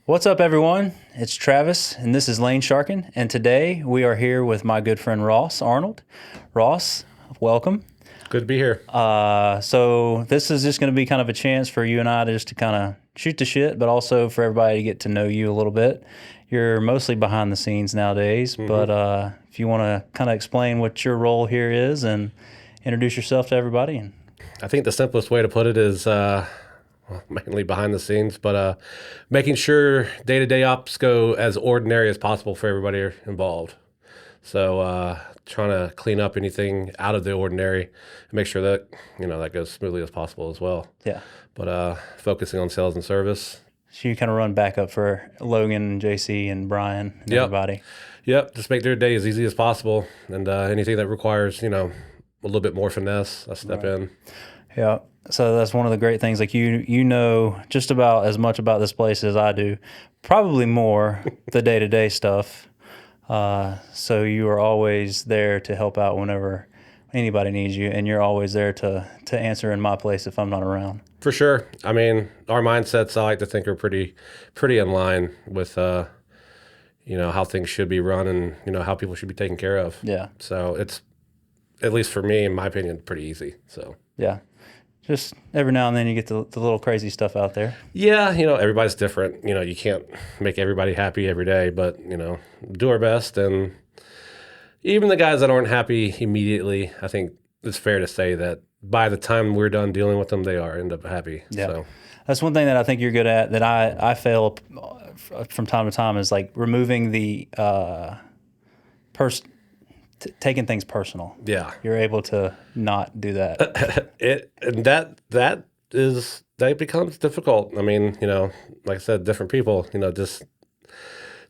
What's up, everyone? It's Travis, and this is Lanesharkin. And today we are here with my good friend Ross Arnold. Ross, welcome. Good to be here. So this is just going to be kind of a chance for you and I to just to kind of shoot the shit, but also for everybody to get to know you a little bit. You're mostly behind the scenes nowadays, but if you want to kind of explain what your role here is and introduce yourself to everybody. I think the simplest way to put it is mainly behind the scenes, but making sure day-to-day ops go as ordinary as possible for everybody involved. So trying to clean up anything out of the ordinary and make sure that, that goes smoothly as possible as well. Yeah. But focusing on sales and service. So you kind of run backup for Logan, JC, and Brian and everybody. Yep. Just make their day as easy as possible. And anything that requires, a little bit more finesse, I step in. Yeah. So that's one of the great things. Like you know just about as much about this place as I do, probably more the day-to-day stuff. So you are always there to help out whenever anybody needs you, and you're always there to answer in my place if I'm not around. For sure. I mean, our mindsets, I like to think, are pretty in line with, how things should be run and, how people should be taken care of. Yeah. So it's, at least for me, in my opinion, pretty easy. So yeah. Just every now and then you get the little crazy stuff out there. Yeah, everybody's different. You can't make everybody happy every day, but, do our best. And even the guys that aren't happy immediately, I think it's fair to say that by the time we're done dealing with them, they end up happy. Yeah. So that's one thing that I think you're good at that I fail from time to time is like removing the taking things personal. Yeah. You're able to not do that. That becomes difficult. I mean, like I said, different people, just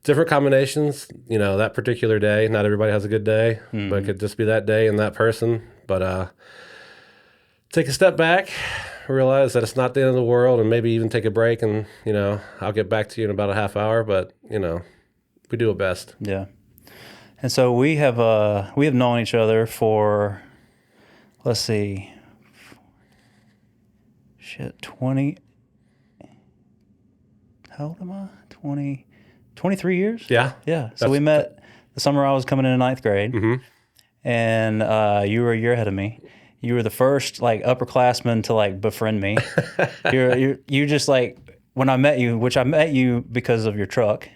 different combinations, that particular day. Not everybody has a good day, but it could just be that day and that person. But take a step back, realize that it's not the end of the world, and maybe even take a break and, I'll get back to you in about a half hour, but, we do our best. Yeah. And so we have known each other for, let's see, 20, how old am I? 23 years? Yeah. Yeah. So we met the summer I was coming into ninth grade, and you were a year ahead of me. You were the first upperclassman to befriend me. you just when I met you, which I met you because of your truck.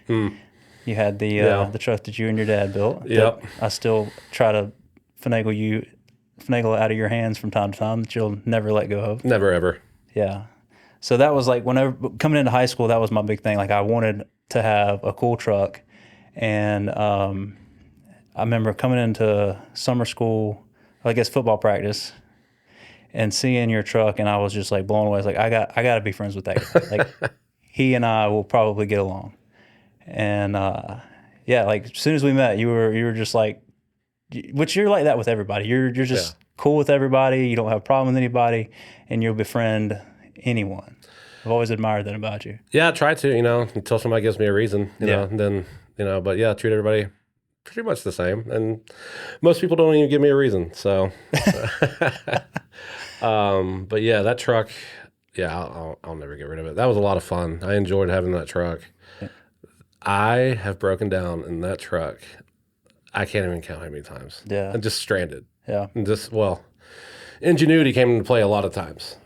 You had the truck that you and your dad built. Yep. I still try to finagle out of your hands from time to time that you'll never let go of. Never, ever. Yeah. So that was whenever coming into high school, that was my big thing. I wanted to have a cool truck. And I remember coming into summer school, I guess football practice, and seeing your truck, and I was just blown away. I was I got to be friends with that guy. He and I will probably get along. And as soon as we met, you were just which you're like that with everybody. You're just cool with everybody. You don't have a problem with anybody, and you'll befriend anyone. I've always admired that about you. Yeah, I try to, until somebody gives me a reason, and then, but yeah, treat everybody pretty much the same. And most people don't even give me a reason. So, but yeah, that truck, I'll never get rid of it. That was a lot of fun. I enjoyed having that truck. I have broken down in that truck. I can't even count how many times. Yeah. And just stranded. Yeah. And ingenuity came into play a lot of times.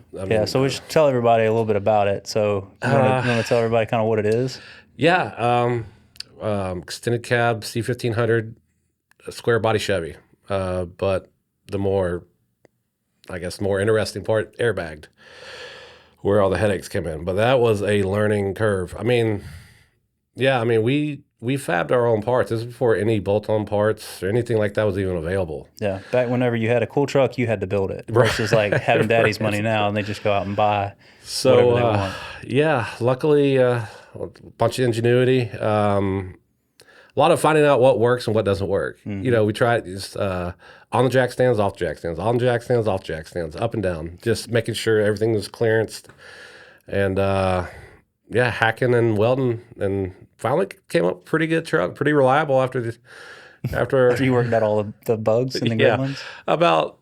So we should tell everybody a little bit about it. So you want to tell everybody kind of what it is? Yeah. Extended cab C1500 square body Chevy. But the more interesting part, airbagged, where all the headaches came in. But that was a learning curve. We fabbed our own parts. This is before any bolt-on parts or anything like that was even available. Yeah, back whenever you had a cool truck, you had to build it. Versus having daddy's money now, and they just go out and buy whatever they want. Yeah, luckily, a bunch of ingenuity. A lot of finding out what works and what doesn't work. We tried just on the jack stands, off jack stands, on jack stands, off jack stands, up and down, just making sure everything was clearanced. And hacking and welding, and finally came up pretty good truck, pretty reliable after you worked out all the bugs and the good ones. About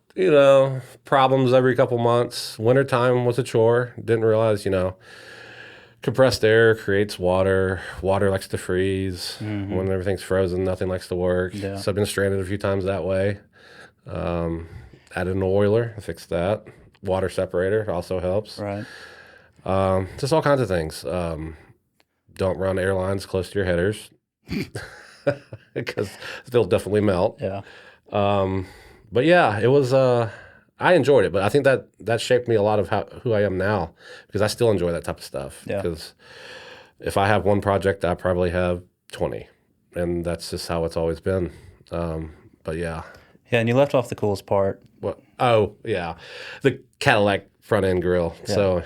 problems every couple months. Wintertime was a chore. Didn't realize compressed air creates water. Water likes to freeze. When everything's frozen, nothing likes to work. Yeah. So I've been stranded a few times that way. Added an oiler, fixed that. Water separator also helps. Right. Just all kinds of things. Don't run airlines close to your headers because they'll definitely melt. Yeah. But yeah, it was. I enjoyed it, but I think that shaped me a lot of who I am now because I still enjoy that type of stuff. Yeah. Because if I have one project, I probably have 20, and that's just how it's always been. But yeah. Yeah, and you left off the coolest part. What? Oh yeah, the Cadillac front end grill. Yeah. So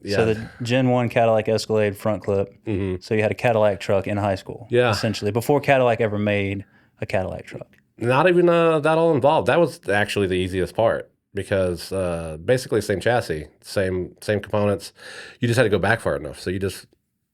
yeah. So the Gen 1 Cadillac Escalade front clip. So you had a Cadillac truck in high school. Yeah. Essentially, before Cadillac ever made a Cadillac truck. Not even that all involved. That was actually the easiest part because basically same chassis, same components. You just had to go back far enough. So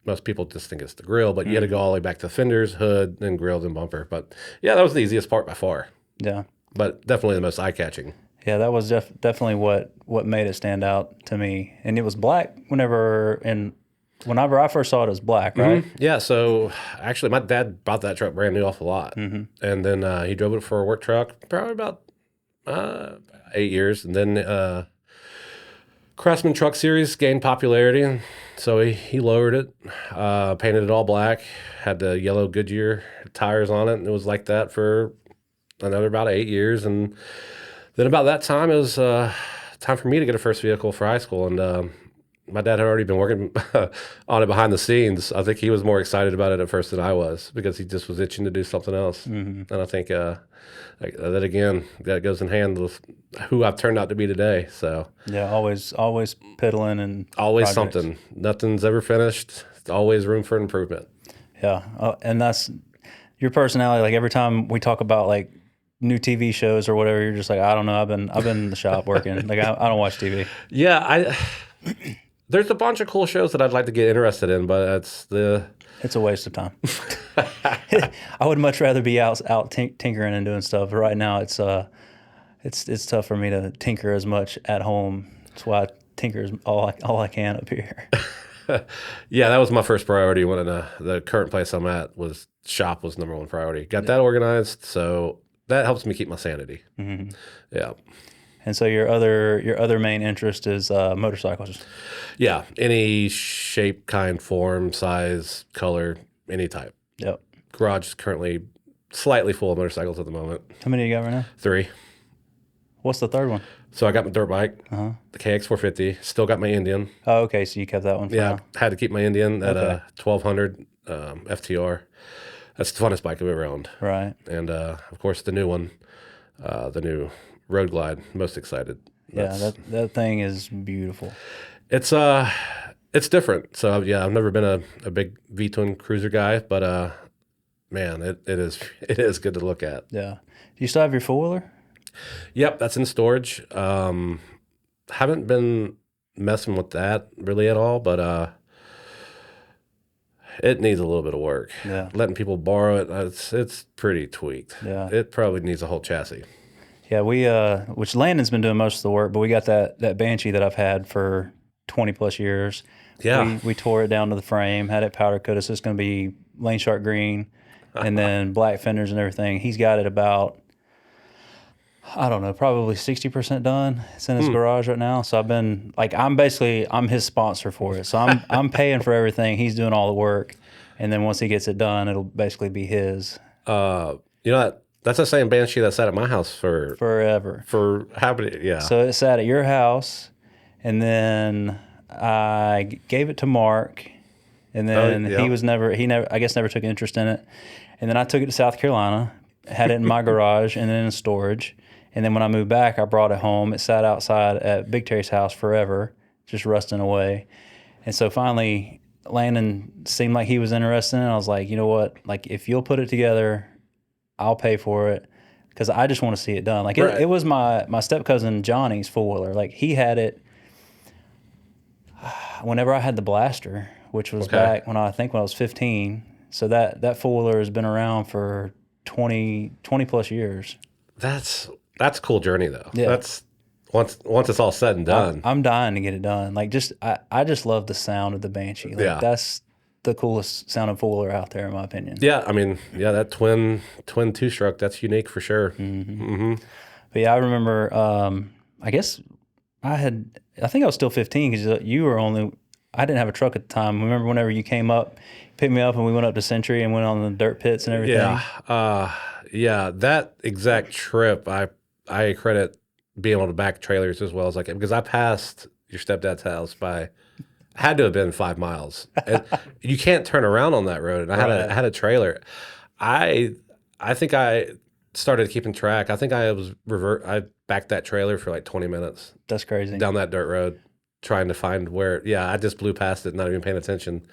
most people just think it's the grill, but you had to go all the way back to the fenders, hood, then grill, then bumper. But yeah, that was the easiest part by far. Yeah. But definitely the most eye-catching. Yeah, that was definitely what made it stand out to me. And it was black whenever I first saw it, it was black, right? Yeah, so actually my dad bought that truck brand new off the lot. And then he drove it for a work truck probably about 8 years. And then Craftsman Truck Series gained popularity. And so he lowered it, painted it all black, had the yellow Goodyear tires on it. And it was like that for another about 8 years. And then about that time, it was time for me to get a first vehicle for high school. And my dad had already been working on it behind the scenes. I think he was more excited about it at first than I was because he just was itching to do something else. And I think that again, that goes in hand with who I've turned out to be today. So yeah, always piddling and always projects. something. Nothing's ever finished. It's always room for improvement. Yeah, and that's your personality. Like every time we talk about like new TV shows or whatever, you're just like, I don't know. I've been in the shop working. Like I don't watch TV. Yeah, there's a bunch of cool shows that I'd like to get interested in, but it's a waste of time. I would much rather be out tinkering and doing stuff. But right now, it's tough for me to tinker as much at home. That's why I tinker all I can up here. Yeah, that was my first priority when the current place I'm at was shop was number one priority. Got that organized, so that helps me keep my sanity. Yeah. And so your other main interest is motorcycles. Yeah, any shape, kind, form, size, color, any type. Yep. Garage is currently slightly full of motorcycles at the moment. How many do you got right now? 3. What's the third one? So I got my dirt bike, the KX450. Still got my Indian. Oh, okay. So you kept that one for now. Had to keep my Indian at a 1200 FTR. That's the funnest bike I've ever owned. Right. And of course the new one, the new Road Glide. Most excited. That thing is beautiful. It's different. So yeah, I've never been a big V-twin cruiser guy, but man, it is good to look at. Yeah. Do you still have your four-wheeler? Yep, that's in storage. Haven't been messing with that really at all, but it needs a little bit of work. Yeah. Letting people borrow it, it's pretty tweaked. Yeah. It probably needs a whole chassis. Yeah, we which Landon's been doing most of the work, but we got that Banshee that I've had for 20 plus years. Yeah. We tore it down to the frame, had it powder coated, so it's going to be Laneshark green, and then black fenders and everything. He's got it about, I don't know, probably 60% done. It's in his garage right now. So I've been like, I'm his sponsor for it. So I'm paying for everything. He's doing all the work, and then once he gets it done, it'll basically be his. That's the same Banshee that sat at my house for Forever. For how many? Yeah. So it sat at your house, and then I gave it to Mark, and then he never, I guess, never took interest in it. And then I took it to South Carolina, had it in my garage, and then in storage. And then when I moved back, I brought it home. It sat outside at Big Terry's house forever, just rusting away. And so finally, Landon seemed like he was interested in it. I was like, you know what? Like, if you'll put it together, I'll pay for it, because I just want to see it done. Like it was my step cousin Johnny's four-wheeler. Like he had it whenever I had the Blaster, which was back when I was 15. So that four-wheeler has been around for 20 plus years. That's a cool journey though. Yeah. That's once it's all said and done. I'm dying to get it done. Like I just love the sound of the Banshee. Like that's the coolest sounding four-wheeler out there in my opinion. Yeah, I mean, yeah, that twin two-stroke, that's unique for sure. But yeah, I remember. I guess I think I was still 15 because you were only. I didn't have a truck at the time. Remember whenever you came up, picked me up, and we went up to Century and went on the dirt pits and everything. Yeah, that exact trip, I credit being able to back trailers as well as like because I passed your stepdad's house by had to have been 5 miles. And you can't turn around on that road. And I had a trailer. I think I started keeping track. I think I backed that trailer for like 20 minutes. That's crazy. Down that dirt road, trying to find where. Yeah, I just blew past it, not even paying attention.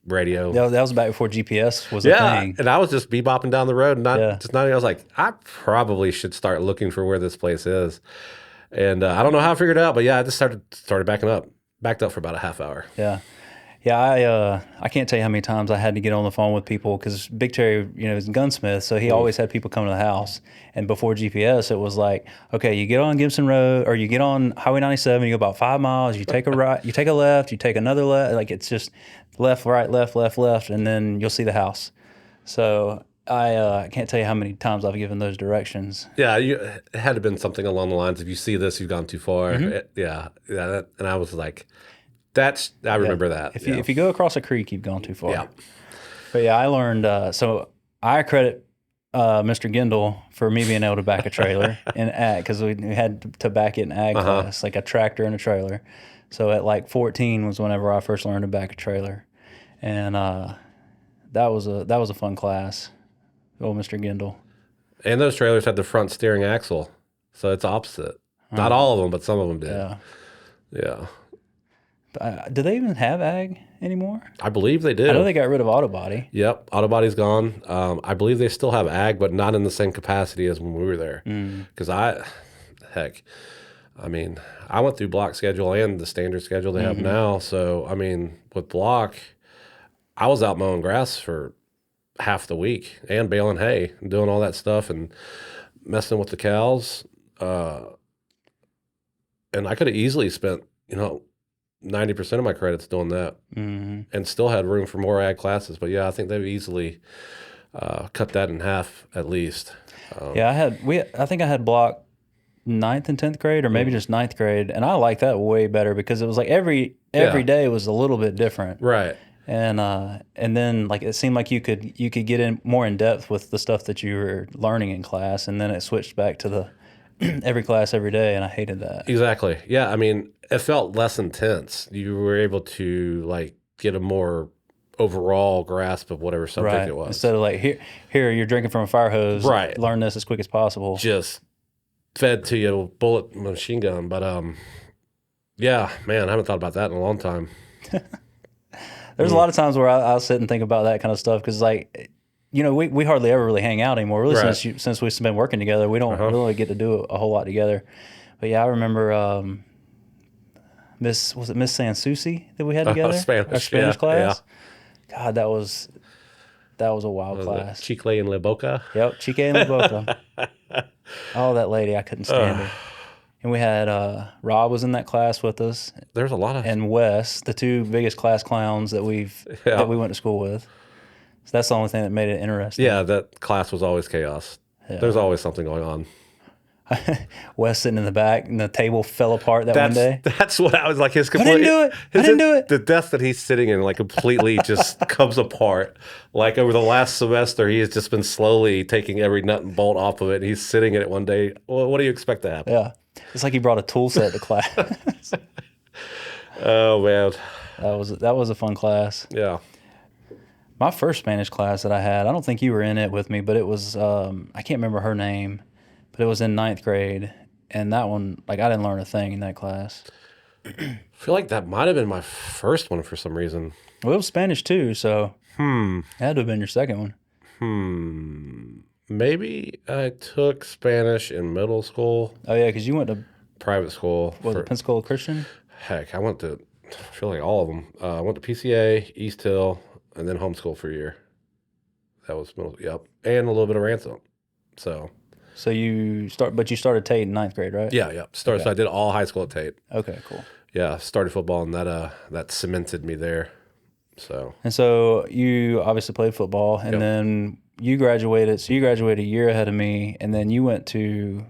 Radio. That was back before GPS was a thing. And I was just bebopping down the road, I was like, I probably should start looking for where this place is. And I don't know how I figured it out, but yeah, I just started backing up. Backed up for about a half hour. Yeah. I can't tell you how many times I had to get on the phone with people because Big Terry, is a gunsmith, so he always had people come to the house. And before GPS, it was like, okay, you get on Gibson Road or you get on Highway 97, you go about 5 miles, you take a right, you take a left, you take another left, like it's just left, right, left, left, left, and then you'll see the house. So I can't tell you how many times I've given those directions. Yeah, it had to have been something along the lines, if you see this, you've gone too far. And I was like, I remember that. If you go across a creek, you've gone too far. Yeah. But yeah, I learned, so I credit Mr. Gendel for me being able to back a trailer in ag, because we had to back it in ag class, like a tractor and a trailer. So at like 14 was whenever I first learned to back a trailer. And that was a fun class. Old Mr. Gendel. And those trailers had the front steering axle, so it's opposite. Not all of them, but some of them did. Yeah. Do they even have ag anymore? I believe they do. I know they got rid of auto body. Yep, auto body's gone. I believe they still have ag, but not in the same capacity as when we were there. Because I went through block schedule and the standard schedule they have now. So, I mean, with block, I was out mowing grass for half the week and baling hay and doing all that stuff and messing with the cows. And I could have easily spent, 90% of my credits doing that and still had room for more ag classes. But yeah, I think they've easily cut that in half at least. I think I had block 9th and 10th grade or maybe just 9th grade. And I like that way better because it was like every day was a little bit different. Right. And then like it seemed like you could get in more in depth with the stuff that you were learning in class, and then it switched back to the every class every day, and I hated that. Exactly. Yeah, I mean, it felt less intense. You were able to like get a more overall grasp of whatever subject it was. Instead of like here you're drinking from a fire hose. Right. Learn this as quick as possible. Just fed to you a bullet machine gun. But yeah, man, I haven't thought about that in a long time. There's a lot of times where I'll sit and think about that kind of stuff because, like, we hardly ever really hang out anymore. Really, since we've been working together, we don't really get to do a whole lot together. But yeah, I remember Miss Sansusi that we had together? Our Spanish class. Yeah. God, that was a wild class. Chicle and La Boca. Yep, Chicle and La Boca. Oh, that lady, I couldn't stand her. And we had Rob was in that class with us. There's a lot of and Wes, the two biggest class clowns that we went to school with. So that's the only thing that made it interesting. Yeah, that class was always chaos. Yeah. There's always something going on. Wes sitting in the back, and the table fell apart one day. That's what I was like. I didn't do it. The desk that he's sitting in, like, completely just comes apart. Like, over the last semester, he has just been slowly taking every nut and bolt off of it. And he's sitting in it one day. Well, what do you expect to happen? Yeah. It's like he brought a tool set to class. Oh, man. That was a fun class. Yeah. My first Spanish class that I had, I don't think you were in it with me, but it was, I can't remember her name, but it was in 9th grade. And that one, like, I didn't learn a thing in that class. I feel like that might have been my first one for some reason. Well, it was Spanish too, so it had to have been your second one. Maybe I took Spanish in middle school. Oh, yeah, because you went to private school. Was it Pensacola Christian? Heck, I went to, I feel like all of them. I went to PCA, East Hill, and then homeschool for a year. That was middle, yep. And a little bit of Ransom. So, So you started Tate in ninth grade, right? Yeah, yeah. So I did all high school at Tate. Okay, cool. Yeah, started football, and that cemented me there. So. And so you obviously played football, and Yep. then you graduated. So you graduated a year ahead of me, and then you went to.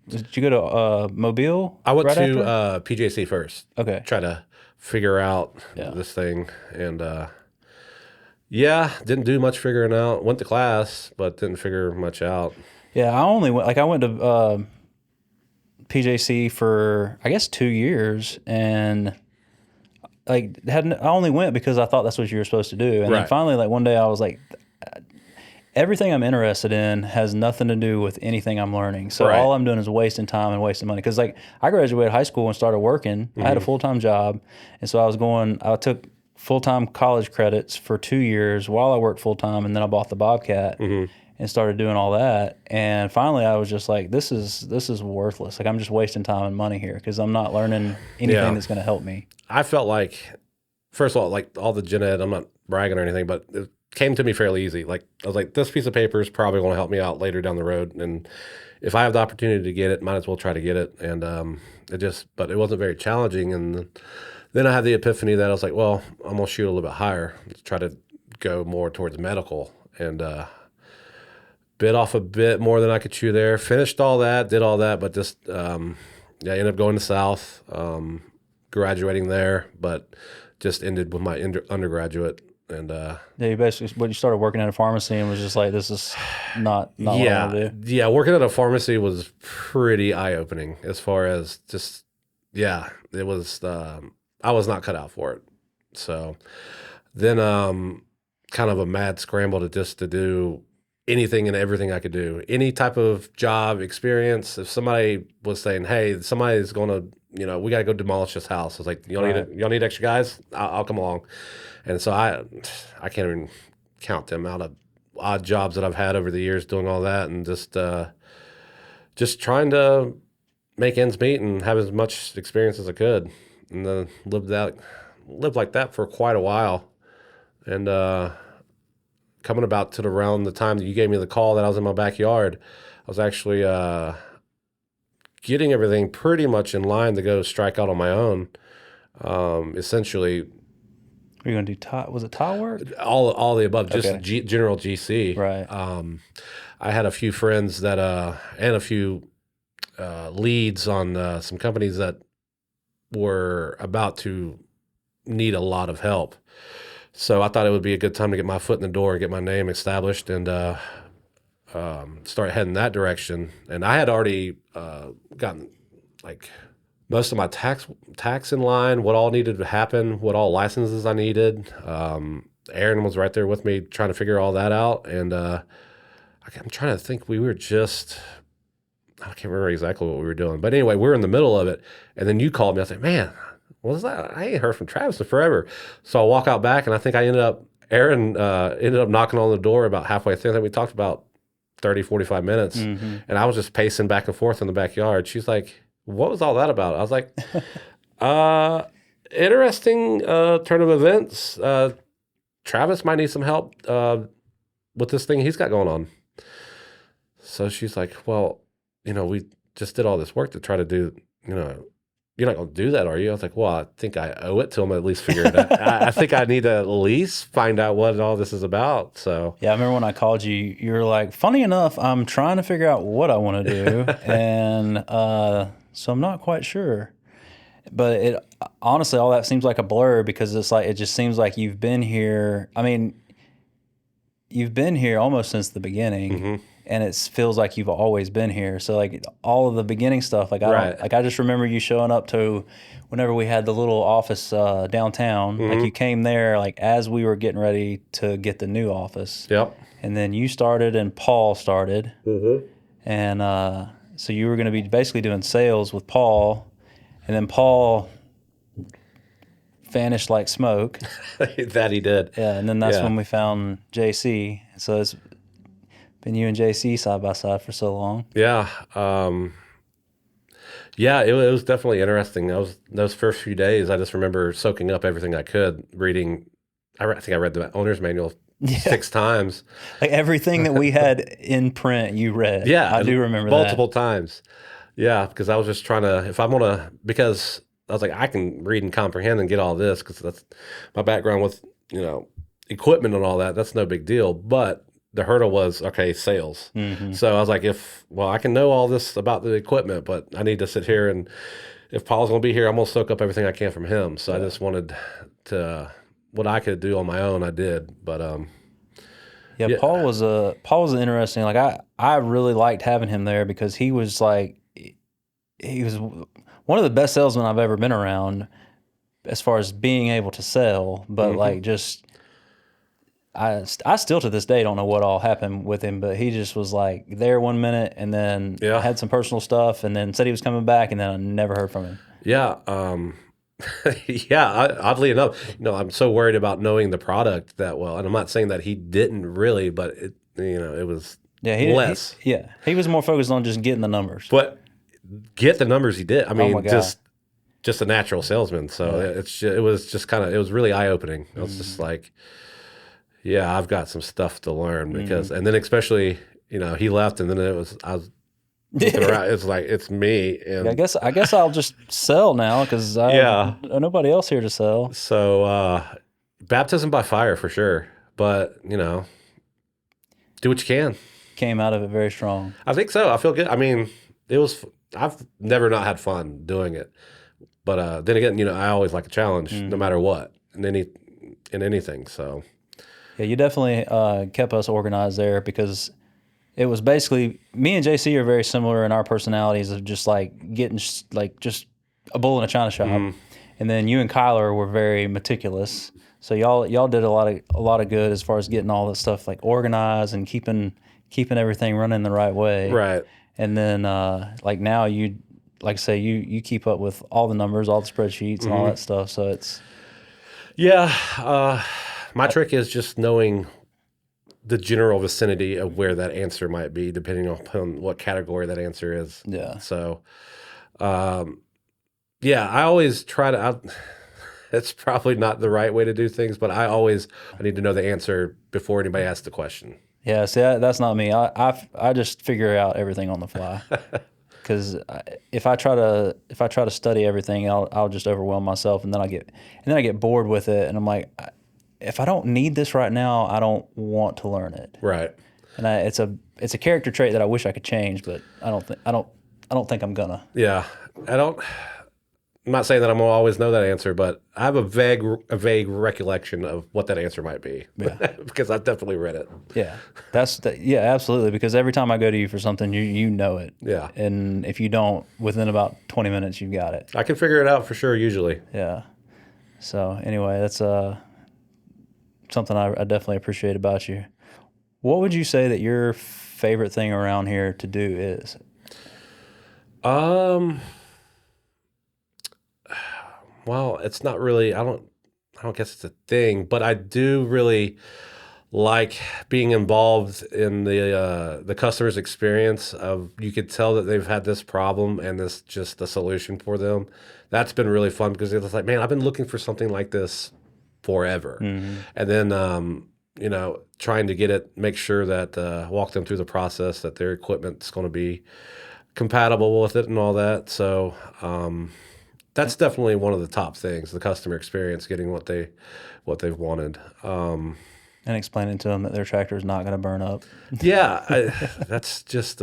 Did you go to Mobile? I went right to after? PJC first. Okay. Try to figure out this thing, and didn't do much figuring out. Went to class, but didn't figure much out. Yeah, I went to PJC for I guess 2 years, and like I only went because I thought that's what you were supposed to do, and then Right. finally, like one day, I was like, everything I'm interested in has nothing to do with anything I'm learning. So Right. all I'm doing is wasting time and wasting money. Because like I graduated high school and started working. I had a full-time job, and so I took full-time college credits for 2 years while I worked full-time, and then I bought the Bobcat and started doing all that. And finally, I was just like, this is worthless. Like I'm just wasting time and money here because I'm not learning anything that's going to help me. I felt like, first of all, like all the gen ed, I'm not bragging or anything, but it came to me fairly easy. Like I was like, this piece of paper is probably going to help me out later down the road, and if I have the opportunity to get it, might as well try to get it. And but it wasn't very challenging. And then I had the epiphany that I was like, well, I'm gonna shoot a little bit higher, let's try to go more towards medical, and bit off a bit more than I could chew there. Finished all that, did all that, but just ended up going to South, graduating there, but just ended with my undergraduate. And You basically, you started working at a pharmacy and was just like, this is not what I want to do. Yeah, working at a pharmacy was pretty eye-opening as far as just, it was, I was not cut out for it. So then kind of a mad scramble to do anything and everything I could do. Any type of job experience. If somebody was saying, hey, somebody's going to, we got to go demolish this house. I was like, y'all need extra guys? I'll come along. And so I can't even count the amount of odd jobs that I've had over the years doing all that, and just trying to make ends meet and have as much experience as I could, and then lived like that for quite a while. And coming about to around the time that you gave me the call that I was in my backyard, I was actually getting everything pretty much in line to go strike out on my own. Essentially, Were you going to do was it tile work? all the above, just Okay. general GC. Right. I had a few friends that and a few leads on some companies that were about to need a lot of help. So I thought it would be a good time to get my foot in the door and get my name established, and start heading that direction. And I had already gotten like most of my tax in line, what all needed to happen, what all licenses I needed. Aaron was right there with me trying to figure all that out. And I'm trying to think, I can't remember exactly what we were doing. But anyway, we were in the middle of it. And then you called me. I was like, man, what was that? I ain't heard from Travis in forever. So I walk out back, and I think Aaron ended up knocking on the door about halfway through. I think we talked about 30, 45 minutes. And I was just pacing back and forth in the backyard. She's like, what was all that about? I was like, interesting turn of events. Travis might need some help with this thing he's got going on. So she's like, well, we just did all this work to try to do, you're not going to do that, are you? I was like, well, I think I owe it to him to at least figure it out. I think I need to at least find out what all this is about. So Yeah, I remember when I called you, you were like, funny enough, I'm trying to figure out what I want to do. And so I'm not quite sure. But it honestly, all that seems like a blur because it's like, it just seems like you've been here. I mean, you've been here almost since the beginning. And it feels like you've always been here. So like all of the beginning stuff, like I just remember you showing up to whenever we had the little office downtown. Like you came there like as we were getting ready to get the new office. Yep. And then you started and Paul started. And so you were going to be basically doing sales with Paul, and then Paul vanished like smoke. That he did. Yeah, and then that's when we found JC. So it's been you and JC side by side for so long. Yeah. It was definitely interesting. Those first few days, I just remember soaking up everything I could, reading I think I read the owner's manual 6 times. Like everything that we had in print, you read. Yeah, I do remember multiple that. times. Yeah, because I was just trying to, if I want to, because I was like, I can read and comprehend and get all this because that's my background with, equipment and all that. That's no big deal. But the hurdle was, okay, sales. Mm-hmm. So I was like, I can know all this about the equipment, but I need to sit here and if Paul's going to be here, I'm going to soak up everything I can from him. So I just wanted to, what I could do on my own, I did. But, Yeah, yeah. Paul was interesting. Like I really liked having him there because he was like he was one of the best salesmen I've ever been around as far as being able to sell. But like just I still to this day don't know what all happened with him. But he just was like there one minute and then Yeah. had some personal stuff and then said he was coming back and then I never heard from him. Yeah. Yeah. Oddly enough, I'm so worried about knowing the product that well, and I'm not saying that he didn't really, but it was less. He was more focused on just getting the numbers. But get the numbers he did. I mean, my God. just a natural salesman. So it was just it was really eye opening. I was just like, yeah, I've got some stuff to learn because, and then especially, he left, and then I was looking around. It's like it's me, and I guess I'll just sell now because nobody else here to sell. So baptism by fire for sure, but do what you can. Came out of it very strong. I think so. I feel good. I mean, I've never not had fun doing it, but then again, I always like a challenge, no matter what, in anything. So yeah, you definitely kept us organized there because it was basically me and JC are very similar in our personalities of just like getting like just a bull in a china shop, and then you and Kyler were very meticulous. So y'all did a lot of good as far as getting all that stuff like organized and keeping everything running the right way. right. And then like now you like I say you keep up with all the numbers, all the spreadsheets, and all that stuff. So it's Yeah. My trick is just knowing the general vicinity of where that answer might be, depending upon what category that answer is. yeah. So, yeah, I always try to. It's probably not the right way to do things, but I need to know the answer before anybody asks the question. Yeah, see, that's not me. I just figure out everything on the fly. Because if I try to study everything, I'll just overwhelm myself, and then I get bored with it, and I'm like, if I don't need this right now, I don't want to learn it. Right. And it's a character trait that I wish I could change, but I don't think I'm gonna. Yeah, I'm not saying that I'm gonna always know that answer, but I have a vague recollection of what that answer might be. Yeah. Because I've definitely read it. Yeah, yeah, absolutely. Because every time I go to you for something, you know it. Yeah. And if you don't, within about 20 minutes, you've got it. I can figure it out for sure usually. Yeah. So anyway, that's something I definitely appreciate about you. What would you say that your favorite thing around here to do is? Well, it's not really. I don't guess it's a thing, but I do really like being involved in the customer's experience. Of you could tell that they've had this problem and this just the solution for them. That's been really fun because it's like, man, I've been looking for something like this forever, and then trying to get it, make sure that walk them through the process that their equipment's going to be compatible with it and all that. So. That's definitely one of the top things, the customer experience, getting what they've wanted. And explaining to them that their tractor is not going to burn up. Yeah, that's just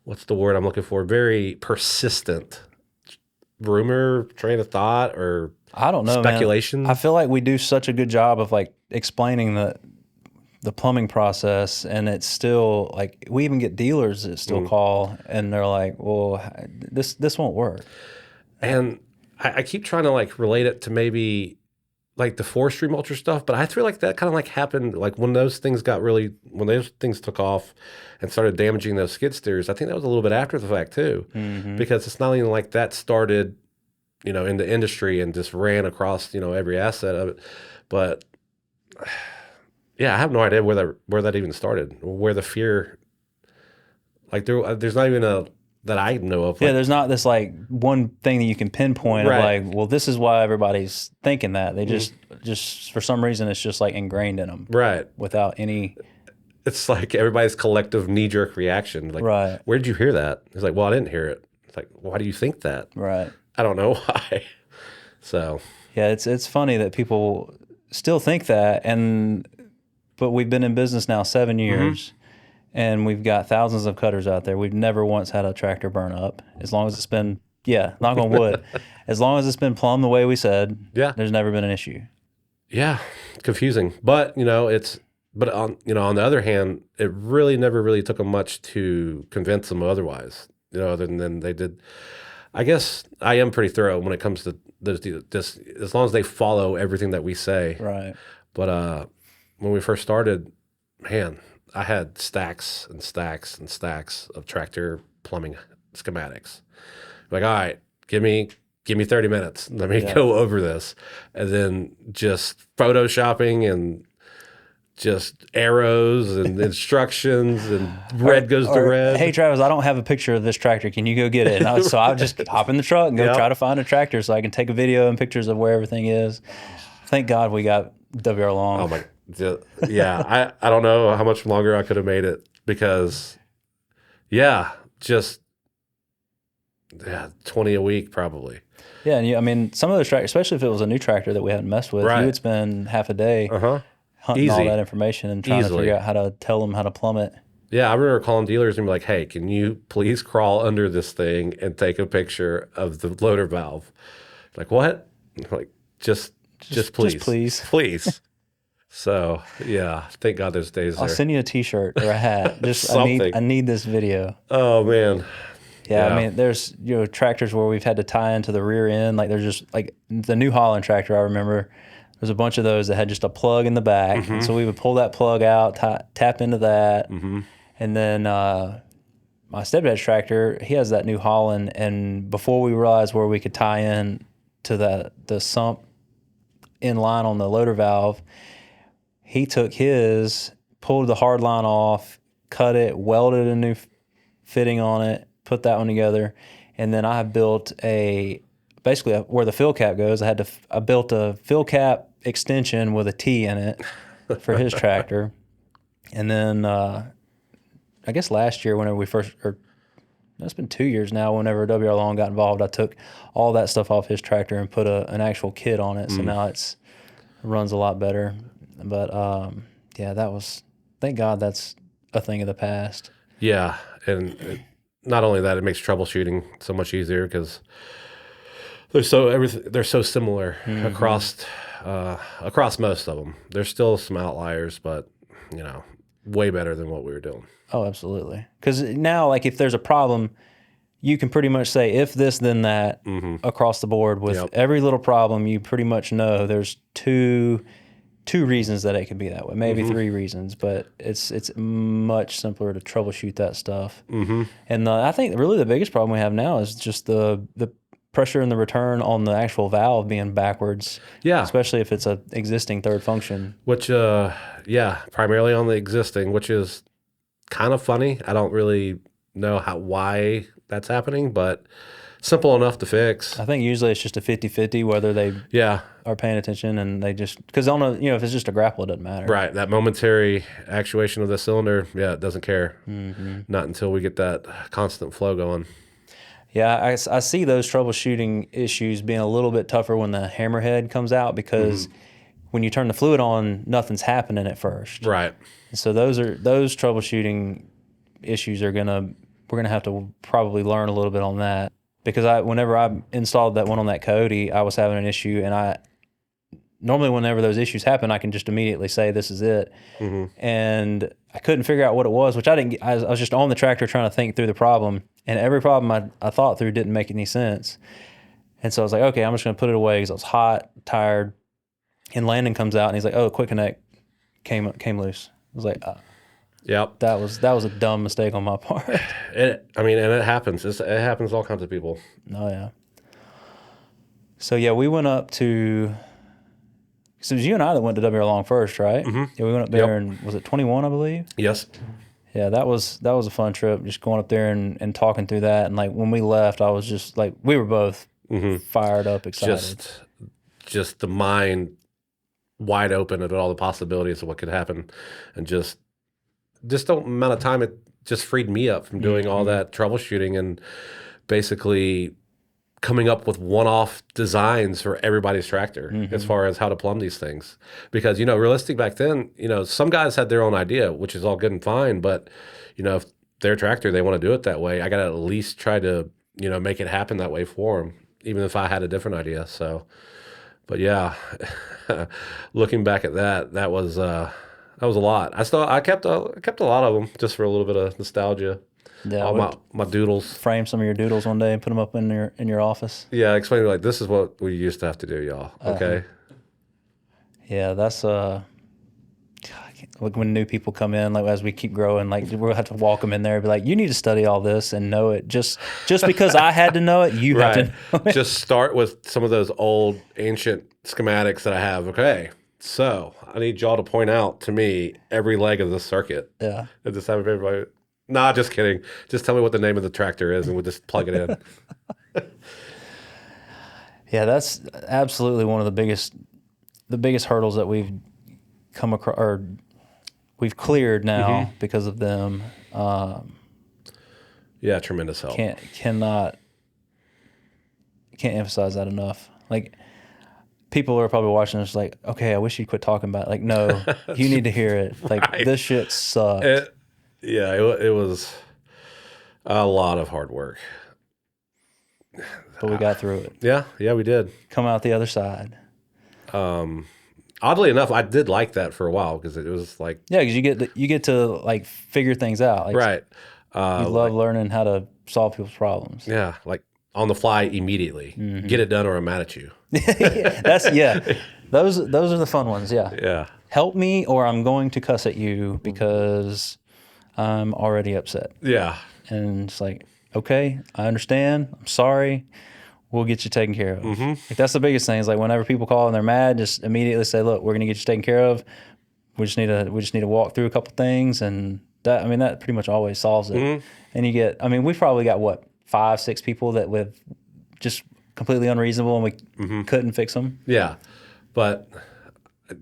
what's the word I'm looking for? Very persistent rumor, train of thought, or I don't know, speculation. Man. I feel like we do such a good job of like explaining the plumbing process, and it's still like we even get dealers that still call and they're like, well, this won't work. And I keep trying to like relate it to maybe like the forestry mulcher stuff, but I feel like that kind of like happened like when those things took off and started damaging those skid steers. I think that was a little bit after the fact too, because it's not even like that started, in the industry and just ran across, every asset of it, but. Yeah, I have no idea where that even started, where the fear, like there's not even that I know of. Yeah, there's not this like one thing that you can pinpoint of Right. like, well, this is why everybody's thinking that. They just for some reason it's just like ingrained in them Right. without any. It's like everybody's collective knee-jerk reaction. Like, Right. where did you hear that? It's like, well, I didn't hear it. It's like, why do you think that? Right. I don't know why. So, Yeah, it's funny that people still think that, but we've been in business now 7 years, and we've got thousands of cutters out there. We've never once had a tractor burn up. As long as it's been, knock on wood, as long as it's been plumbed the way we said, yeah. there's never been an issue. Yeah, confusing. But, but on the other hand, it really never really took them much to convince them otherwise, other than they did. I guess I am pretty thorough when it comes to this, just as long as they follow everything that we say. Right. But when we first started, man, I had stacks and stacks and stacks of tractor plumbing schematics. Like, all right, give me 30 minutes. Let me go over this. And then just photoshopping and just arrows and instructions and red goes to red. Hey, Travis, I don't have a picture of this tractor. Can you go get it? And so I'll just hop in the truck and go try to find a tractor so I can take a video and pictures of where everything is. Thank God we got WR Long. Oh, my. Yeah, I don't know how much longer I could have made it because, just 20 a week probably. Yeah, and some of those tractors, especially if it was a new tractor that we hadn't messed with, you would spend half a day hunting all that information and trying to figure out how to tell them how to plumb it. Yeah, I remember calling dealers and be like, hey, can you please crawl under this thing and take a picture of the loader valve? Like, what? Like, just please. Just please. Please. So, thank God there's days there. I'll send you a T-shirt or a hat. Just Something. I need this video. Oh, man. Yeah, I mean, there's tractors where we've had to tie into the rear end. Like there's just like the New Holland tractor. I remember there's a bunch of those that had just a plug in the back, and so we would pull that plug out, tap into that, and then my stepdad's tractor, he has that New Holland, and before we realized where we could tie in to the sump in line on the loader valve, he took his, pulled the hard line off, cut it, welded a new fitting on it, put that one together, and then I built basically where the fill cap goes. I built a fill cap extension with a T in it for his tractor, and then I guess last year whenever it's been 2 years now. Whenever WR Long got involved, I took all that stuff off his tractor and put an actual kit on it. So now it runs a lot better. But thank God that's a thing of the past. Yeah, and not only that, it makes troubleshooting so much easier because they're so similar across most of them. There's still some outliers, but way better than what we were doing. Oh, absolutely. Because now, like, if there's a problem, you can pretty much say if this, then that across the board with every little problem. You pretty much know there's two reasons that it could be that way, maybe 3 reasons, but it's much simpler to troubleshoot that stuff. And I think really the biggest problem we have now is just the pressure and the return on the actual valve being backwards. Yeah, especially if it's a existing third function. Which primarily on the existing, which is kind of funny. I don't really know why that's happening, but simple enough to fix. I think usually it's just a 50-50 whether they are paying attention, and they just, because if it's just a grapple, it doesn't matter. Right, that momentary actuation of the cylinder, it doesn't care. Not until we get that constant flow going. Yeah, I see those troubleshooting issues being a little bit tougher when the hammerhead comes out, because when you turn the fluid on, nothing's happening at first. Right. So those troubleshooting issues we're gonna have to probably learn a little bit on that, because whenever I installed that one on that Coyote, I was having an issue, and normally whenever those issues happen, I can just immediately say this is it, and I couldn't figure out what it was, which I didn't. I was just on the tractor trying to think through the problem, and every problem I thought through didn't make any sense, and so I was like, okay, I'm just gonna put it away because I was hot, tired, and Landon comes out and he's like, oh, quick connect came loose. I was like, yep, that was a dumb mistake on my part. And it happens. It happens to all kinds of people. Oh yeah. So yeah, we went up to. So it was you and I that went to WR Long first, right? Yeah, we went up there and was it 21, I believe? Yes. Yeah, that was a fun trip. Just going up there and talking through that. And like when we left, I was just like, we were both fired up, excited. Just just the mind wide open at all the possibilities of what could happen, and just the amount of time it just freed me up from doing all that troubleshooting and basically coming up with one-off designs for everybody's tractor as far as how to plumb these things. Because, realistic back then, some guys had their own idea, which is all good and fine, but, if their tractor, they want to do it that way, I got to at least try to, make it happen that way for them, even if I had a different idea. So, but yeah, looking back at that was a lot. I kept a lot of them just for a little bit of nostalgia. Yeah, All we'll my doodles. frame some of your doodles one day and put them up in your office. Yeah, explain like this is what we used to have to do, y'all. Okay. Yeah, that's God, like when new people come in, like as we keep growing, like we'll have to walk them in there and be like, you need to study all this and know it. Just because I had to know it, you have to know it. Just start with some of those old ancient schematics that I have. Okay. So I need y'all to point out to me every leg of the circuit. Yeah. And just have everybody. Nah, just kidding. Just tell me what the name of the tractor is and we'll just plug it in. Yeah, that's absolutely one of the biggest hurdles that we've come across, or we've cleared now because of them. Yeah, tremendous help. Can't emphasize that enough. Like people are probably watching this like, okay, I wish you'd quit talking about it. Like, no, you need to hear it. Like this shit sucked. It was a lot of hard work. But we got through it. Yeah, we did. Come out the other side. Oddly enough, I did like that for a while because it was like Yeah, because you get to like figure things out. Like, right. You love learning how to solve people's problems. Yeah, like on the fly immediately. Get it done or I'm mad at you. Those are the fun ones. Yeah. Yeah. Help me or I'm going to cuss at you because I'm already upset. Yeah. And it's like, okay, I understand. I'm sorry. We'll get you taken care of. Like that's the biggest thing. Is like whenever people call and they're mad, just immediately say, "Look, we're going to get you taken care of. We just need to walk through a couple things." And that pretty much always solves it. And you get, we've probably got what 5, 6 people that with just completely unreasonable, and we couldn't fix them. Yeah, but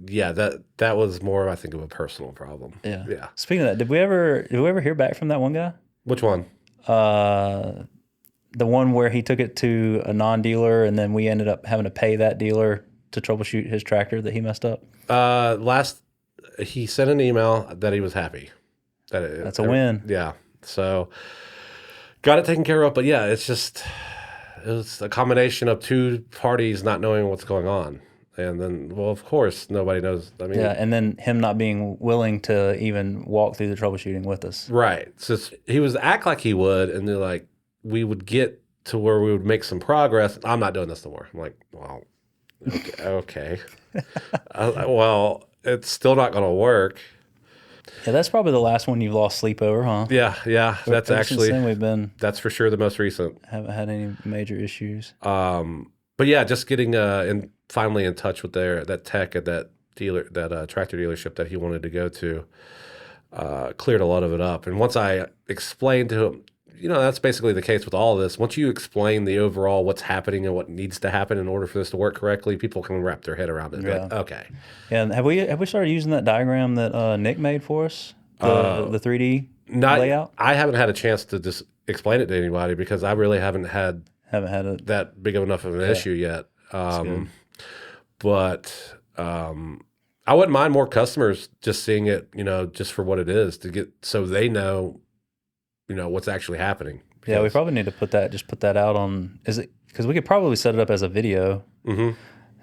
yeah, that was more, I think, of a personal problem. Yeah. Speaking of that, did we ever hear back from that one guy? Which one? The one where he took it to a non-dealer, and then we ended up having to pay that dealer to troubleshoot his tractor that he messed up. He sent an email that he was happy. That's a win. Yeah. So got it taken care of. But yeah, it was a combination of two parties not knowing what's going on. And then, well, of course, nobody knows. And then him not being willing to even walk through the troubleshooting with us. Right. So he was act like he would, and they're like, we would get to where we would make some progress. I'm not doing this no more. I'm like, well, okay. Well, it's still not going to work. Yeah, that's probably the last one you've lost sleep over, huh? Yeah. That's actually, since then, that's for sure the most recent. Haven't had any major issues. But yeah, just getting finally in touch with that tech at that dealer, that tractor dealership that he wanted to go to, cleared a lot of it up. And once I explained to him, that's basically the case with all of this. Once you explain the overall what's happening and what needs to happen in order for this to work correctly, people can wrap their head around it. Yeah. Like, okay. And have we started using that diagram that Nick made for us? The 3D layout? I haven't had a chance to just explain it to anybody because I really haven't had that big of enough of an issue yet. But I wouldn't mind more customers just seeing it, just for what it is so they know, what's actually happening. Yeah, we probably need to put that out on. Is it because we could probably set it up as a video? And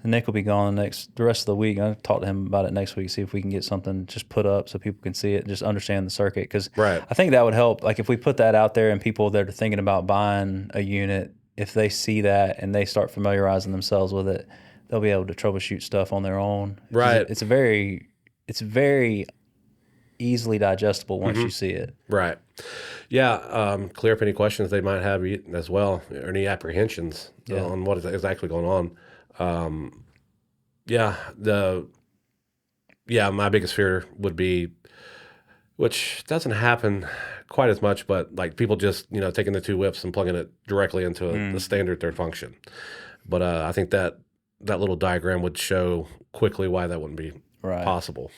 Nick will be gone the rest of the week. I'll talk to him about it next week. See if we can get something just put up so people can see it, just understand the circuit. Because I think that would help. Like if we put that out there and people that are thinking about buying a unit, if they see that and they start familiarizing themselves with it, they'll be able to troubleshoot stuff on their own. Right. It's very easly digestible once you see it. Right. Yeah. Clear up any questions they might have as well, or any apprehensions on what is exactly going on. My biggest fear would be which doesn't happen quite as much, but like people just, taking the two whips and plugging it directly into the standard third function. But I think that little diagram would show quickly why that wouldn't be Right. possible.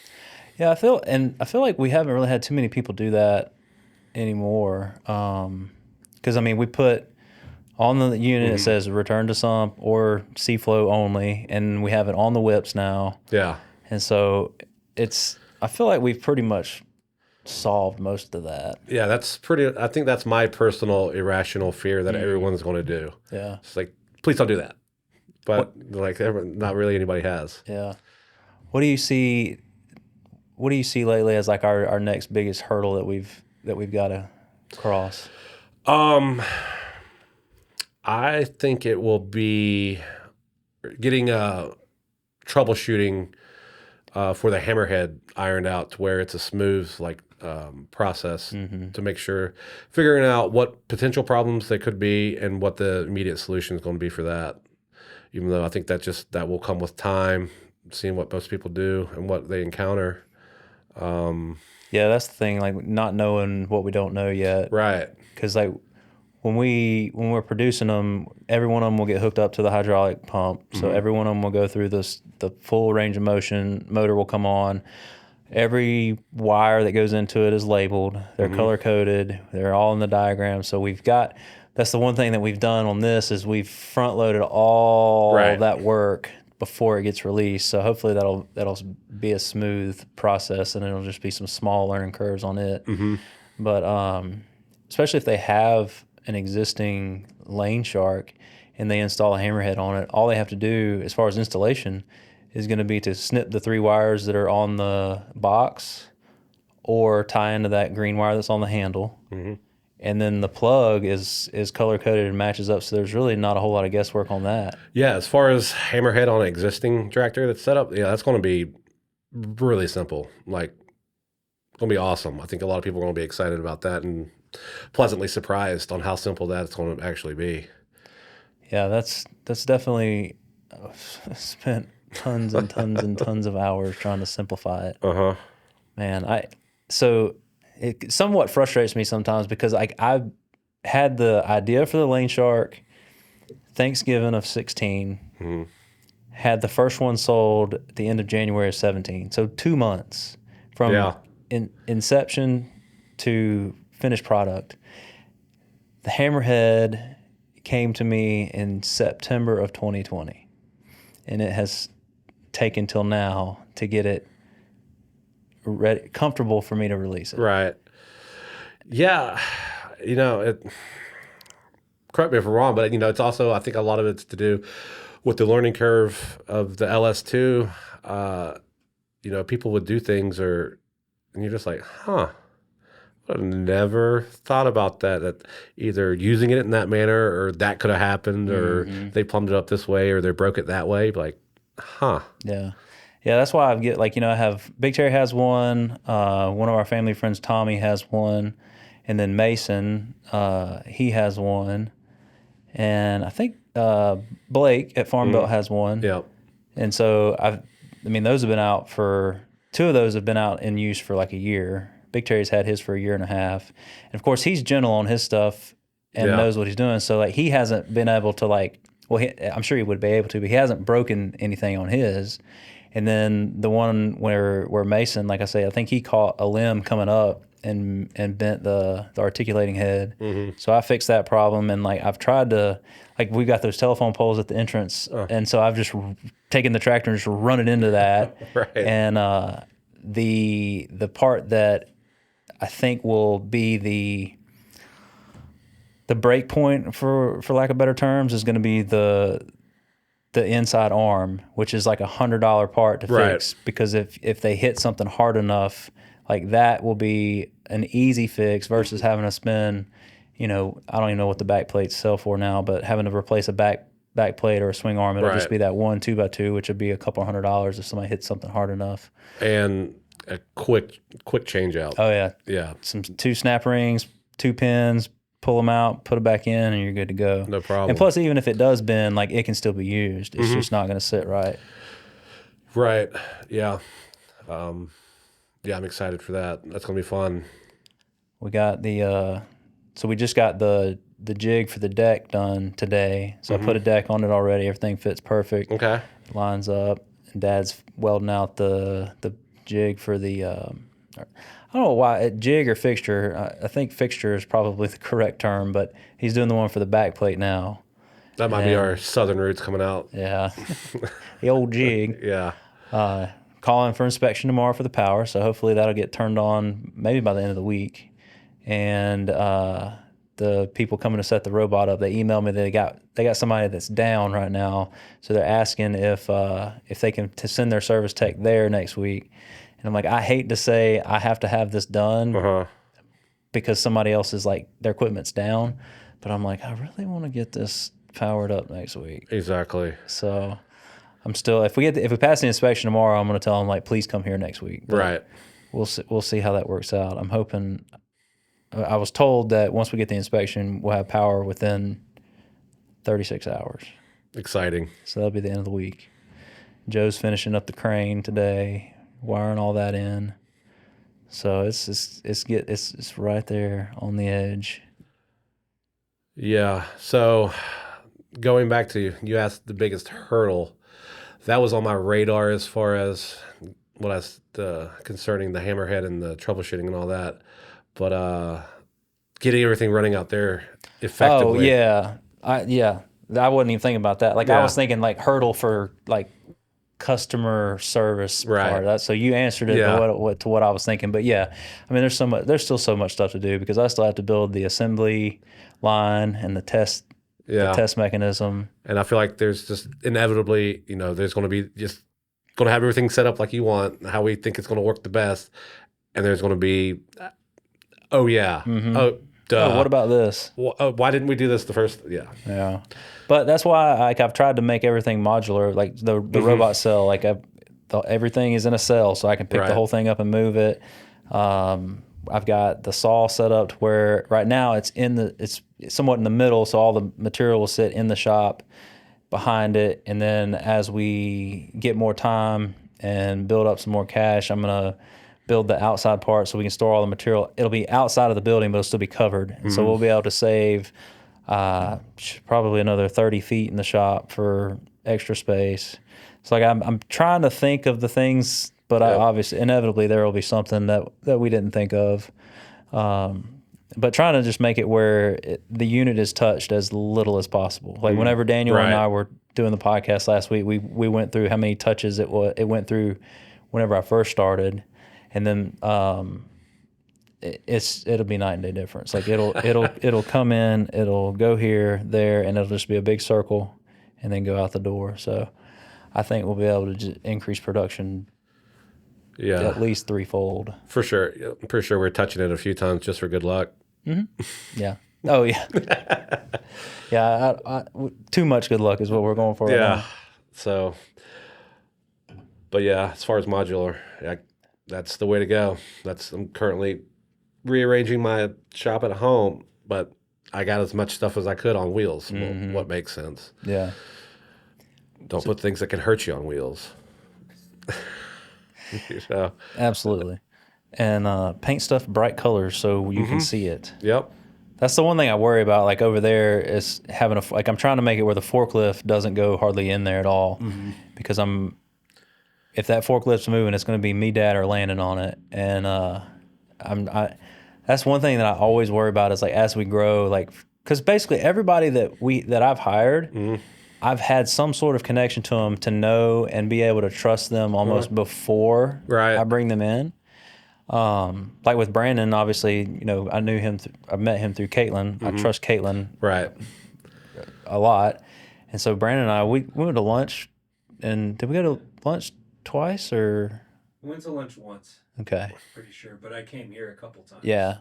Yeah, I feel like we haven't really had too many people do that anymore. Because I mean, we put on the unit it says return to sump or C-flow only, and we have it on the whips now. Yeah. And so I feel like we've pretty much solved most of that. Yeah, I think that's my personal irrational fear that everyone's going to do. Yeah. It's like, please don't do that. But not really anybody has. Yeah. What do you see lately as like our next biggest hurdle that we've got to cross? I think it will be getting troubleshooting for the hammerhead ironed out to where it's a smooth process to make sure, figuring out what potential problems they could be and what the immediate solution is going to be for that. Even though I think that will come with time, seeing what most people do and what they encounter. Yeah, that's the thing, like not knowing what we don't know yet. Right. Because like when we're producing them, every one of them will get hooked up to the hydraulic pump. So every one of them will go through the full range of motion. Motor will come on. Every wire that goes into it is labeled. They're color coded. They're all in the diagram. So that's the one thing that we've done on this is we've front loaded all that work before it gets released. So hopefully that'll be a smooth process, and it'll just be some small learning curves on it. But especially if they have an existing lane shark and they install a hammerhead on it, all they have to do as far as installation is going to be to snip the 3 wires that are on the box or tie into that green wire that's on the handle. And then the plug is color coded and matches up. So there's really not a whole lot of guesswork on that. Yeah, as far as hammerhead on an existing tractor that's set up, that's going to be really simple. Like, going to be awesome. I think a lot of people are going to be excited about that and pleasantly surprised on how simple that it's going to actually be. Yeah, that's definitely spent tons and tons and tons of hours trying to simplify it. Man, it somewhat frustrates me sometimes because I had the idea for the lane shark Thanksgiving of 16, had the first one sold at the end of January of 17. So 2 months from inception to finished product. The hammerhead came to me in September of 2020, and it has taken till now to get it ready, comfortable for me to release it. Right. Yeah. Correct me if I'm wrong, but it's also, I think a lot of it's to do with the learning curve of the LS2. People would do things and you're just like, I've never thought about that either using it in that manner or that could have happened or they plumbed it up this way or they broke it that way. Like, Yeah. Yeah, that's why I have Big Terry has one. One of our family friends, Tommy, has one. And then Mason, he has one. And I think Blake at Farm Belt has one. Yep. And so, those have been out two of those have been out in use for like a year. Big Terry's had his for a year and a half. And of course, he's gentle on his stuff and knows what he's doing. So like he hasn't been able to I'm sure he would be able to, but he hasn't broken anything on his. And then the one where Mason, like I say, I think he caught a limb coming up and bent the articulating head. So I fixed that problem, and I've tried to, we've got those telephone poles at the entrance, and so I've just taken the tractor and just run it into that. Right. And the part that I think will be the break point, for lack of better terms, is going to be the inside arm, which is like $100 part to fix, because if they hit something hard enough, that will be an easy fix versus having to spend, I don't even know what the back plates sell for now, but having to replace a back plate or a swing arm, it'll just be that one 2x2, which would be a couple $100 if somebody hits something hard enough. And a quick change out. Oh yeah. Yeah. Some 2 snap rings, 2 pins, pull them out, put it back in, and you're good to go. No problem. And plus, even if it does bend, it can still be used. It's just not going to sit right. Right. Yeah. Yeah, I'm excited for that. That's gonna be fun. We got so we just got the jig for the deck done today. So I put a deck on it already. Everything fits perfect. Okay. Lines up. And Dad's welding out the jig for the. I don't know why jig or fixture. I think fixture is probably the correct term, but he's doing the one for the back plate now. That might be our southern roots coming out. Yeah, the old jig. Yeah. Calling for inspection tomorrow for the power, so hopefully that'll get turned on maybe by the end of the week. And the people coming to set the robot up, they emailed me that they got somebody that's down right now, so they're asking if they can to send their service tech there next week. And I'm like, I hate to say I have to have this done because somebody else is like their equipment's down, but I'm like, I really want to get this powered up next week. Exactly. So I'm still if we pass the inspection tomorrow, I'm going to tell them like, please come here next week. But right. We'll see how that works out. I'm hoping. I was told that once we get the inspection, we'll have power within 36 hours. Exciting. So that'll be the end of the week. Joe's finishing up the crane today, wiring all that in. So it's right there on the edge. Yeah. So going back to you asked the biggest hurdle. That was on my radar as far as what I was concerning the hammerhead and the troubleshooting and all that. But getting everything running out there effectively. Oh yeah, I wasn't even thinking about that. Like I was thinking like hurdle for like customer service part of that. So you answered it to what I was thinking. But yeah, I mean, there's still so much stuff to do because I still have to build the assembly line and the test mechanism. And I feel like there's just inevitably, there's going to be just going to have everything set up like you want, how we think it's going to work the best, and there's going to be, oh yeah, oh duh. Oh, what about this? Why didn't we do this the first? Yeah. But that's why I've tried to make everything modular, like the robot cell. Like everything is in a cell, so I can pick the whole thing up and move it. I've got the saw set up to where right now it's somewhat in the middle, so all the material will sit in the shop behind it. And then as we get more time and build up some more cash, I'm gonna build the outside part so we can store all the material. It'll be outside of the building, but it'll still be covered. And so we'll be able to save probably another 30 feet in the shop for extra space. It's like I'm trying to think of the things, but obviously, inevitably, there will be something that we didn't think of. But trying to just make it where the unit is touched as little as possible. Like whenever Daniel and I were doing the podcast last week, we went through how many touches it went through whenever I first started. And then it'll be night and day difference. Like it'll come in, it'll go here, there, and it'll just be a big circle, and then go out the door. So I think we'll be able to just increase production at least threefold. For sure. I'm pretty sure we're touching it a few times just for good luck. Mm-hmm. Yeah. Oh yeah. Yeah. Too much good luck is what we're going for. Right now. So, but yeah, as far as modular, that's the way to go. I'm currently rearranging my shop at home, but I got as much stuff as I could on wheels. What makes sense? Yeah. Don't put things that can hurt you on wheels. Absolutely. And paint stuff bright colors so you can see it. Yep. That's the one thing I worry about. Like over there is having I'm trying to make it where the forklift doesn't go hardly in there at all, because if that forklift's moving, it's going to be me, Dad, or landing on it. And that's one thing that I always worry about is like as we grow, like because basically everybody that I've hired, I've had some sort of connection to them to know and be able to trust them almost before I bring them in. Like with Brandon, obviously, I knew him. I met him through Caitlin. I trust Caitlin a lot. And so Brandon and I, we went to lunch. And did we go to lunch twice or? We went to lunch once. Okay. Pretty sure, but I came here a couple times. Yeah.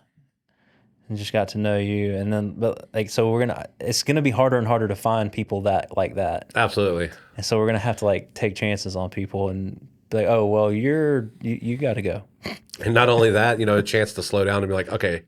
And just got to know you, and then, but like, so it's gonna be harder and harder to find people like that. Absolutely. And so we're gonna have to like take chances on people and be like, oh well, you got to go. And not only that, a chance to slow down and be like, okay,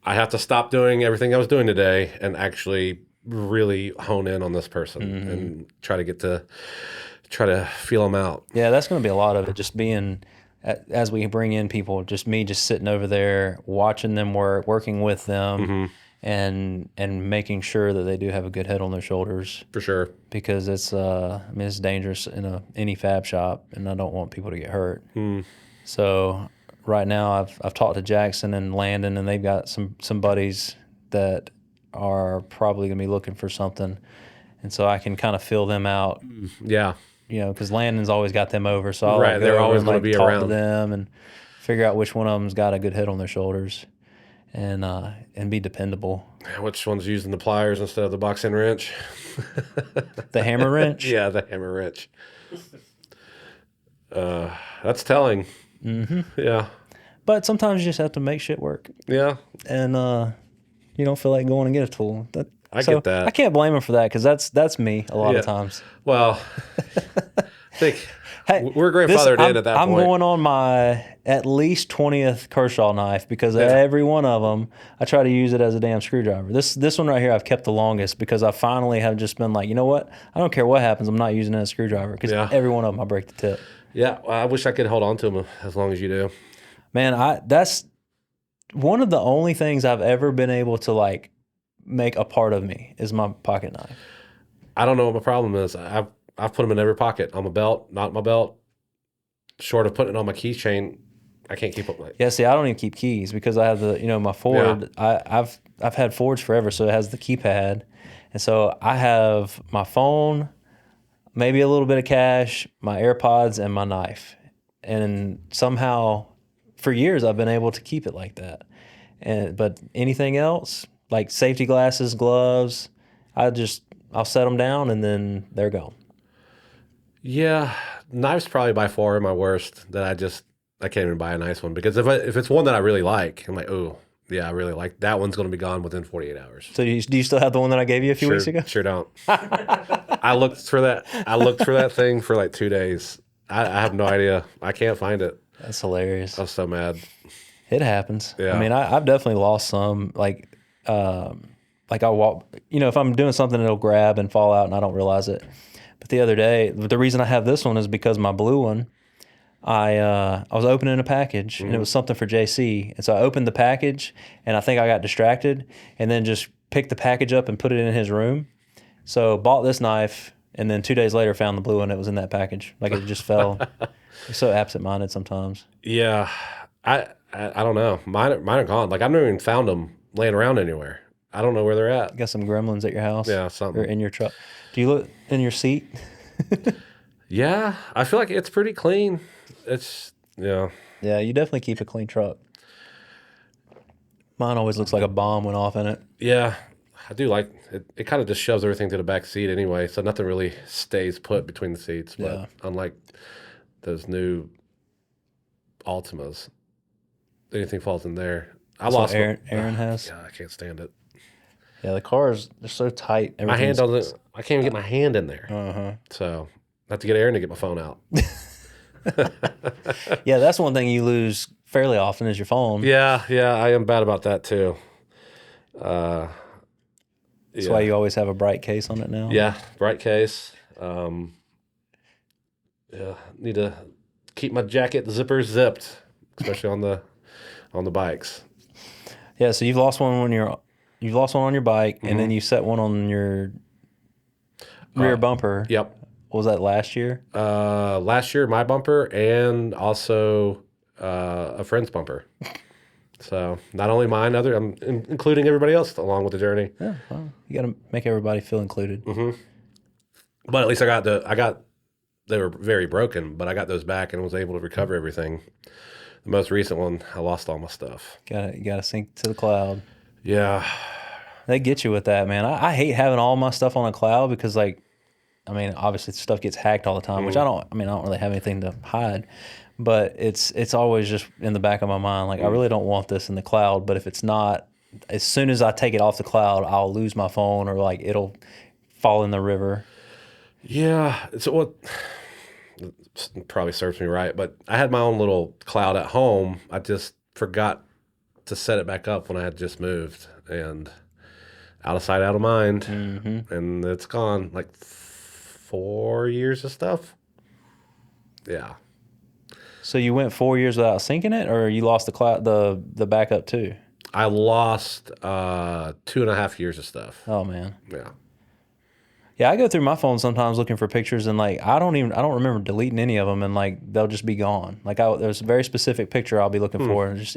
I have to stop doing everything I was doing today and actually really hone in on this person and try to feel them out. Yeah, that's gonna be a lot of it. Just being, as we bring in people, just me just sitting over there watching them work, working with them, and making sure that they do have a good head on their shoulders. For sure. Because it's I mean it's dangerous in any fab shop, and I don't want people to get hurt. So right now I've talked to Jackson and Landon, and they've got some buddies that are probably gonna be looking for something, and so I can kind of fill them out. Yeah. You know, because Landon's always got them over, so I'll Right, go they're over always and, gonna like, be talk around. to them and figure out which one of them's got a good head on their shoulders, and be dependable. Which one's using the pliers instead of the box end wrench? The hammer wrench. Yeah, the hammer wrench. That's telling. Yeah. But sometimes you just have to make shit work, Yeah. and you don't feel like going and get a tool. I get that. I can't blame him for that, because that's me a lot of times. Well, I think Hey, we're grandfathered in at that I'm point. going on my at least 20th Kershaw knife, because every one of them, I try to use it as a damn screwdriver. This one right here, I've kept the longest, because I finally have just been like, you know what? I don't care what happens. I'm not using it as a screwdriver, because every one of them, I break the tip. Yeah, I wish I could hold on to them as long as you do. Man, that's one of the only things I've ever been able to like make a part of me is my pocket knife. I don't know what my problem is. I've put them in every pocket, on my belt, not my belt. Short of putting it on my keychain, I can't keep up with it. Yeah, see, I don't even keep keys, because I have my Ford. Yeah. I've had Fords forever, so it has the keypad, and so I have my phone, maybe a little bit of cash, my AirPods, and my knife, and somehow for years I've been able to keep it like that. But anything else, like safety glasses, gloves, I'll set them down and then they're gone. Yeah, knives probably by far my worst. That I can't even buy a nice one, because if it's one that I really like, I'm like, oh yeah, I really like that one's going to be gone within 48 hours. So do you still have the one that I gave you a few weeks ago? Sure don't. I looked for that thing for like 2 days. I have no idea. I can't find it. That's hilarious. I was so mad. It happens. Yeah. I mean, I've definitely lost some. Like I walk. If I'm doing something, it'll grab and fall out, and I don't realize it. But the other day, the reason I have this one is because my blue one, I was opening a package, and it was something for JC, and so I opened the package, and I think I got distracted, and then just picked the package up and put it in his room. So bought this knife, and then 2 days later found the blue one that was in that package. Like, it just fell. You're so absent-minded sometimes. Yeah, I don't know. Mine are gone. Like, I've never even found them laying around anywhere. I don't know where they're at. You got some gremlins at your house? Yeah, something. Or in your truck. Do you look in your seat? Yeah, I feel like it's pretty clean. It's Yeah, you definitely keep a clean truck. Mine always looks like a bomb went off in it. Yeah, I do like it. It kind of just shoves everything to the back seat anyway, so nothing really stays put between the seats. But Yeah. unlike those new Altimas, anything falls in there. That's what Aaron has. Yeah, I can't stand it. Yeah, the cars, they're so tight. My hand Everything's- doesn't. I can't even get my hand in there. Uh-huh. So I have to get Aaron to get my phone out. Yeah, that's one thing you lose fairly often is your phone. Yeah, I am bad about that too. That's why you always have a bright case on it now. Yeah, bright case. Need to keep my jacket zippers zipped, especially on the bikes. Yeah, so you've lost one on your bike, and then you set one on your rear bumper. Yep. What was that, last year? Last year, my bumper, and also a friend's bumper. So not only mine, I'm including everybody else along with the journey. Yeah, well, you got to make everybody feel included. But at least they were very broken, but I got those back and was able to recover everything. The most recent one, I lost all my stuff. You got to sync to the cloud. Yeah. They get you with that, man. I hate having all my stuff on a cloud because, like, I mean, obviously stuff gets hacked all the time, which I don't really have anything to hide, but it's always just in the back of my mind. Like, I really don't want this in the cloud, but if it's not, as soon as I take it off the cloud, I'll lose my phone or like it'll fall in the river. Yeah. So what probably serves me right, but I had my own little cloud at home. I just forgot to set it back up when I had just moved, and out of sight, out of mind, and it's gone. Like 4 years of stuff. Yeah. So you went 4 years without syncing it, or you lost the backup too? I lost 2.5 years of stuff. Oh man. Yeah. Yeah, I go through my phone sometimes looking for pictures, and like I don't remember deleting any of them, and like they'll just be gone. Like there's a very specific picture I'll be looking for, and just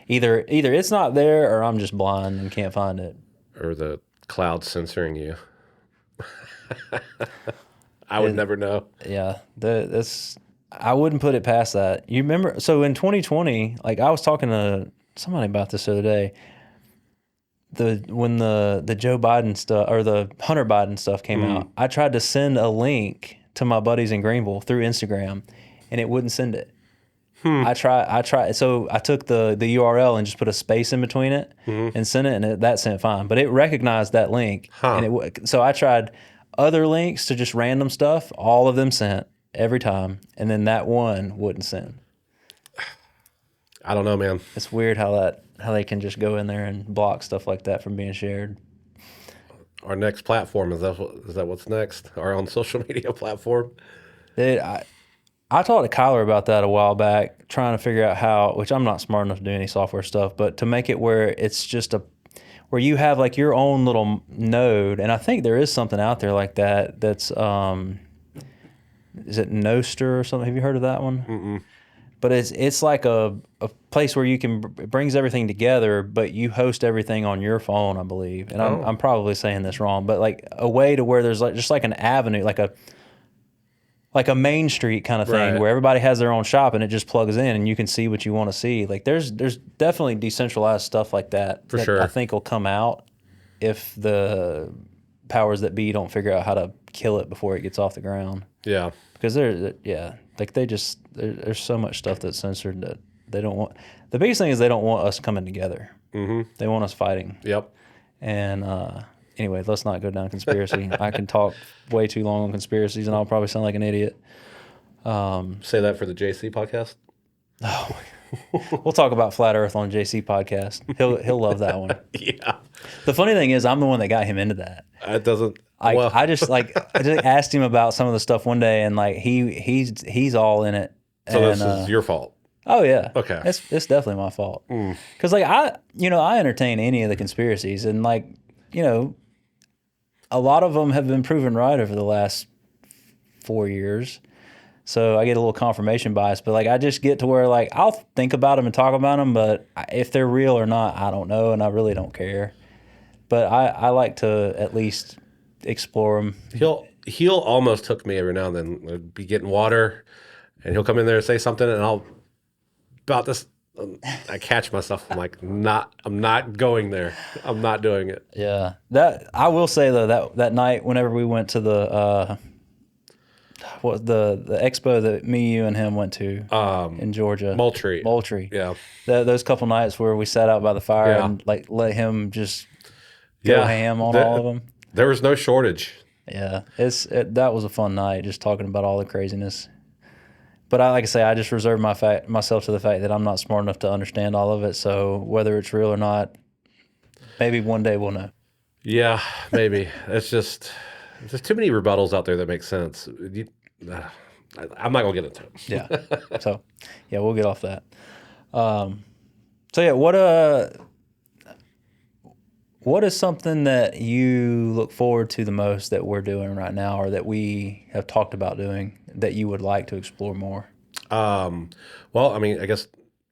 either it's not there or I'm just blind and can't find it. Or the cloud censoring you. I would never know. Yeah, that's I wouldn't put it past that. You remember? So in 2020, like I was talking to somebody about this the other day. When the Joe Biden stuff or the Hunter Biden stuff came out, I tried to send a link to my buddies in Greenville through Instagram, and it wouldn't send it. I tried. So I took the URL and just put a space in between it and sent it, and that sent fine. But it recognized that link, and so I tried other links to just random stuff. All of them sent every time, and then that one wouldn't send. I don't know, man. It's weird how they can just go in there and block stuff like that from being shared. Our next platform, is that what's next? Our own social media platform? I talked to Kyler about that a while back, trying to figure out how, which I'm not smart enough to do any software stuff, but to make it where it's just where you have like your own little node. And I think there is something out there like that that's, is it Noster or something? Have you heard of that one? Mm-mm. But it's like a place where it brings everything together, but you host everything on your phone, I believe. And I'm probably saying this wrong, but like a way to where there's like just like an avenue, like a main street kind of thing, where everybody has their own shop and it just plugs in and you can see what you want to see. Like there's definitely decentralized stuff like that. For sure. I think will come out if the powers that be don't figure out how to kill it before it gets off the ground. Yeah. Because there's so much stuff that's censored that they don't want. The biggest thing is they don't want us coming together. Mm-hmm. They want us fighting. Yep. And anyway, let's not go down conspiracy. I can talk way too long on conspiracies, and I'll probably sound like an idiot. Say that for the JC podcast. Oh, we'll talk about flat Earth on JC podcast. He'll love that one. Yeah. The funny thing is, I'm the one that got him into that. It doesn't. I just asked him about some of the stuff one day, and like he's all in it. So this is your fault. Oh yeah. Okay. It's definitely my fault. Because like I entertain any of the conspiracies, and like a lot of them have been proven right over the last 4 years. So I get a little confirmation bias, but like I just get to where like I'll think about them and talk about them, but if they're real or not, I don't know, and I really don't care. But I like to at least explore them. He'll almost hook me every now and then. I'd be getting water, and he'll come in there and say something, and I'll about this. I catch myself. I'm like, I'm not going there. I'm not doing it. Yeah, that I will say though that night whenever we went to the the expo that me, you, and him went to in Georgia, Moultrie. Yeah, those couple nights where we sat out by the fire and like let him just go ham on all of them. There was no shortage. Yeah, that was a fun night, just talking about all the craziness. But like I say, I just reserve myself to the fact that I'm not smart enough to understand all of it. So whether it's real or not, maybe one day we'll know. Yeah, maybe. It's just there's too many rebuttals out there that make sense. I'm not gonna get into it. Yeah. So yeah, we'll get off that. So yeah, what is something that you look forward to the most that we're doing right now, or that we have talked about doing that you would like to explore more? Well, I mean, I guess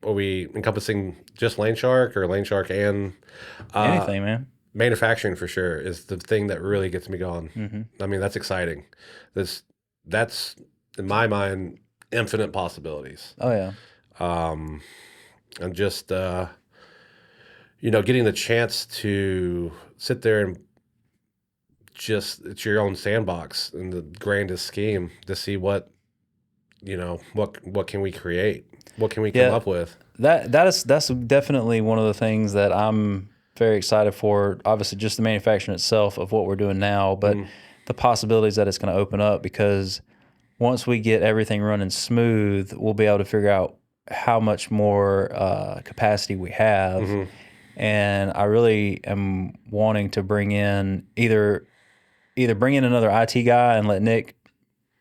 are we encompassing just Laneshark or Laneshark and Anything, man. Manufacturing for sure is the thing that really gets me going. Mm-hmm. I mean, that's exciting. That's in my mind infinite possibilities. Oh yeah. And just getting the chance to sit there and just it's your own sandbox in the grandest scheme to see what can we create, what can we come up with. That's definitely one of the things that I'm very excited for. Obviously, just the manufacturing itself of what we're doing now, but the possibilities that it's going to open up, because once we get everything running smooth, we'll be able to figure out how much more capacity we have. Mm-hmm. And I really am wanting to bring in either bring in another IT guy and let Nick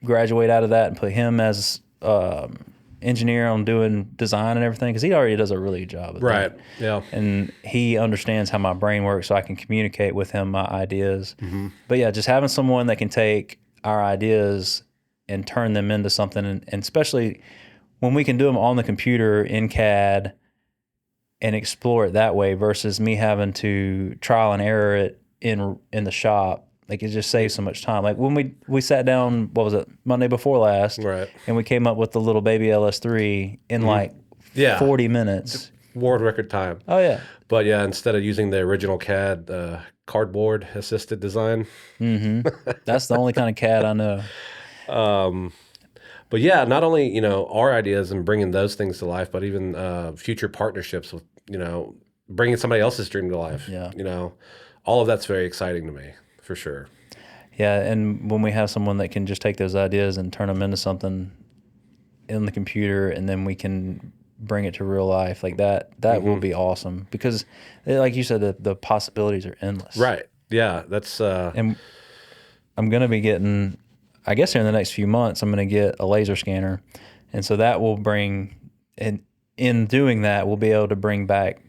graduate out of that and put him as engineer on doing design and everything, because he already does a really good job of Right. that. Yeah. And he understands how my brain works, so I can communicate with him my ideas. Mm-hmm. But yeah, just having someone that can take our ideas and turn them into something, and especially when we can do them on the computer in CAD and explore it that way versus me having to trial and error it in the shop. Like, it just saves so much time. Like when we sat down, what was it, Monday before last, Right. and we came up with the little baby LS3 in like Yeah. 40 minutes. World record time. Oh yeah. But yeah, instead of using the original CAD cardboard assisted design. That's the only kind of CAD I know. But yeah, not only, you know, our ideas and bringing those things to life, but even future partnerships with, you know, bringing somebody else's dream to life. Yeah. You know, all of that's very exciting to me, for sure. Yeah, and when we have someone that can just take those ideas and turn them into something in the computer, and then we can bring it to real life, like that will be awesome, because like you said, the possibilities are endless. Right. Yeah. That's And I'm going to be getting, I guess here in the next few months, I'm going to get a laser scanner. And so that will bring, and in doing that, we'll be able to bring back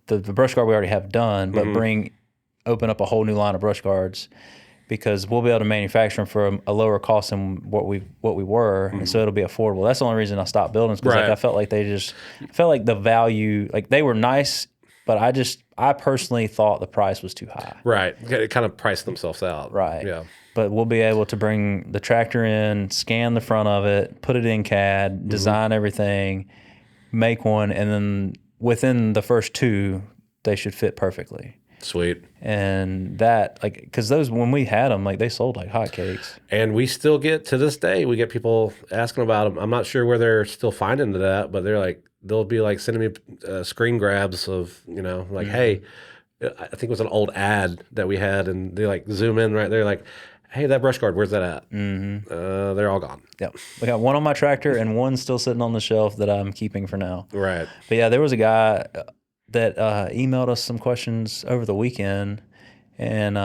the brush guard we already have done, but open up a whole new line of brush guards, because we'll be able to manufacture them for a lower cost than what we were, and so it'll be affordable. That's the only reason I stopped building, because Right. like, I felt like the value, like they were nice, but I personally thought the price was too high. right. It kind of priced themselves out. Right. Yeah. But we'll be able to bring the tractor in, scan the front of it, put it in CAD, design everything, make one, and then within the first two, they should fit perfectly. Sweet. And that, like, because those, when we had them, like, they sold like hotcakes. And we still get, to this day, we get people asking about them. I'm not sure where they're still finding that, but they're like, they'll be like sending me screen grabs of, you know, like, hey, I think it was an old ad that we had, and they like zoom in right there, like, hey, that brush guard, where's that at? They're all gone. Yep. We got one on my tractor and one still sitting on the shelf that I'm keeping for now. Right. But yeah, there was a guy that emailed us some questions over the weekend, and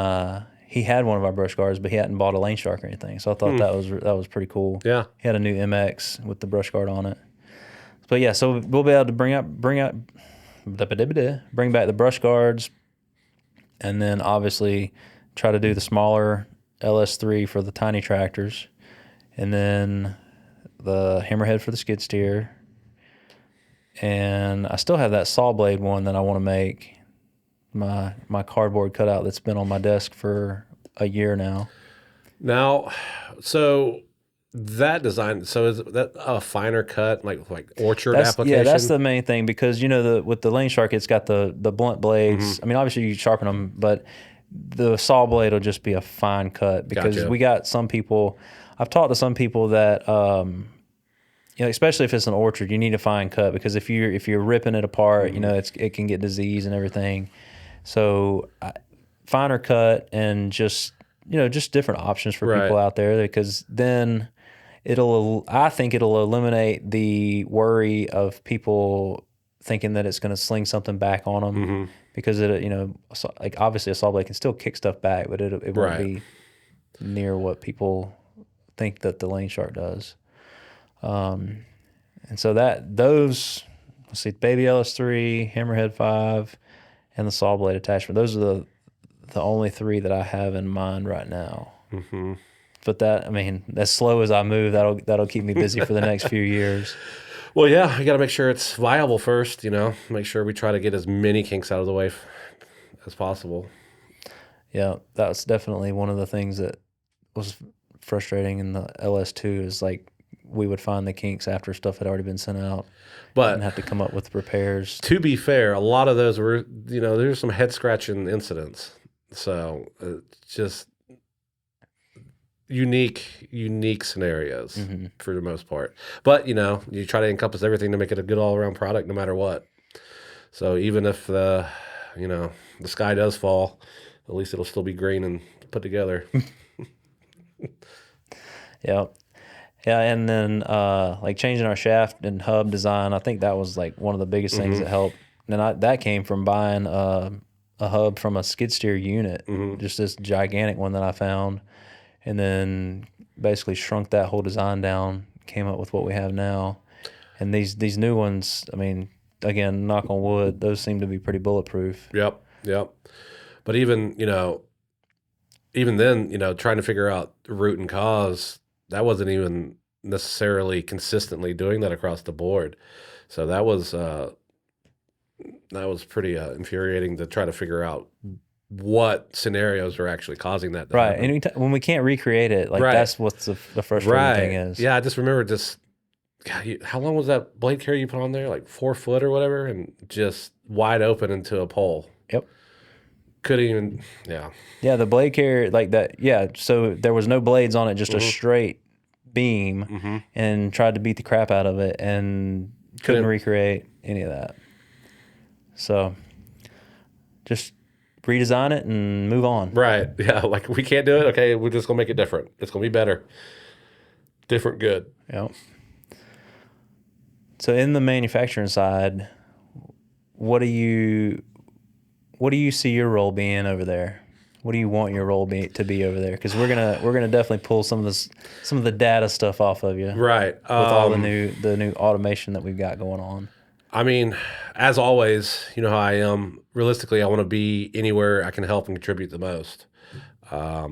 he had one of our brush guards, but he hadn't bought a Laneshark or anything. So I thought that was pretty cool. Yeah. He had a new MX with the brush guard on it. But yeah, so we'll be able to bring back the brush guards, and then obviously try to do the smaller LS3 for the tiny tractors, and then the hammerhead for the skid steer. And I still have that saw blade one that I want to make, my cardboard cutout that's been on my desk for a year now. Now, so that design, so is that a finer cut, like orchard application? Yeah, that's the main thing, because you know with the Laneshark, it's got the blunt blades. I mean, obviously you sharpen them, but the saw blade will just be a fine cut, because Gotcha. we got some people. I've talked to some people that you know, especially if it's an orchard, you need a fine cut, because if you're ripping it apart, you know, it can get disease and everything. So finer cut, and just, you know, just different options for people out there, because then I think it'll eliminate the worry of people thinking that it's going to sling something back on them, because it, you know, like obviously a saw blade can still kick stuff back, but it won't be near what people think that the Laneshark does. And so those, let's see, baby LS3, hammerhead 5, and the saw blade attachment. Those are the only three that I have in mind right now. But that, I mean, as slow as I move, that'll keep me busy for the next few years. Well, yeah, you got to make sure it's viable first, you know, make sure we try to get as many kinks out of the way as possible. Yeah, that was definitely one of the things that was frustrating in the LS2, is like we would find the kinks after stuff had already been sent out, but and have to come up with repairs. To be fair, a lot of those were, you know, there's some head scratching incidents. So just unique scenarios for the most part. But, you know, you try to encompass everything to make it a good all around product no matter what. So even if the sky does fall, at least it'll still be green and put together. Yeah. Yeah, and then like changing our shaft and hub design, I think that was like one of the biggest things that helped. And that came from buying a hub from a skid steer unit, just this gigantic one that I found, and then basically shrunk that whole design down, came up with what we have now. And these new ones, I mean, again, knock on wood, those seem to be pretty bulletproof. Yep. But even then, trying to figure out the root and cause, that wasn't even necessarily consistently doing that across the board. So that was pretty infuriating to try to figure out what scenarios are actually causing that to Right. happen. And when we can't recreate it, like Right. that's what the frustrating thing is. Yeah, I just remember God, how long was that blade carrier you put on there? Like 4 foot or whatever, and just wide open into a pole. Yep. Couldn't even, yeah. Yeah, the blade carrier, like that, yeah, so there was no blades on it, just a straight beam, and tried to beat the crap out of it and couldn't recreate any of that. So just redesign it and move on. Right, yeah, like we can't do it, okay, we're just going to make it different. It's going to be better. Different good. Yep. So in the manufacturing side, what do you see your role being over there? What do you want your role to be over there? Because we're gonna definitely pull some of the data stuff off of you, right? With all the new automation that we've got going on. I mean, as always, you know how I am. Realistically, I want to be anywhere I can help and contribute the most. I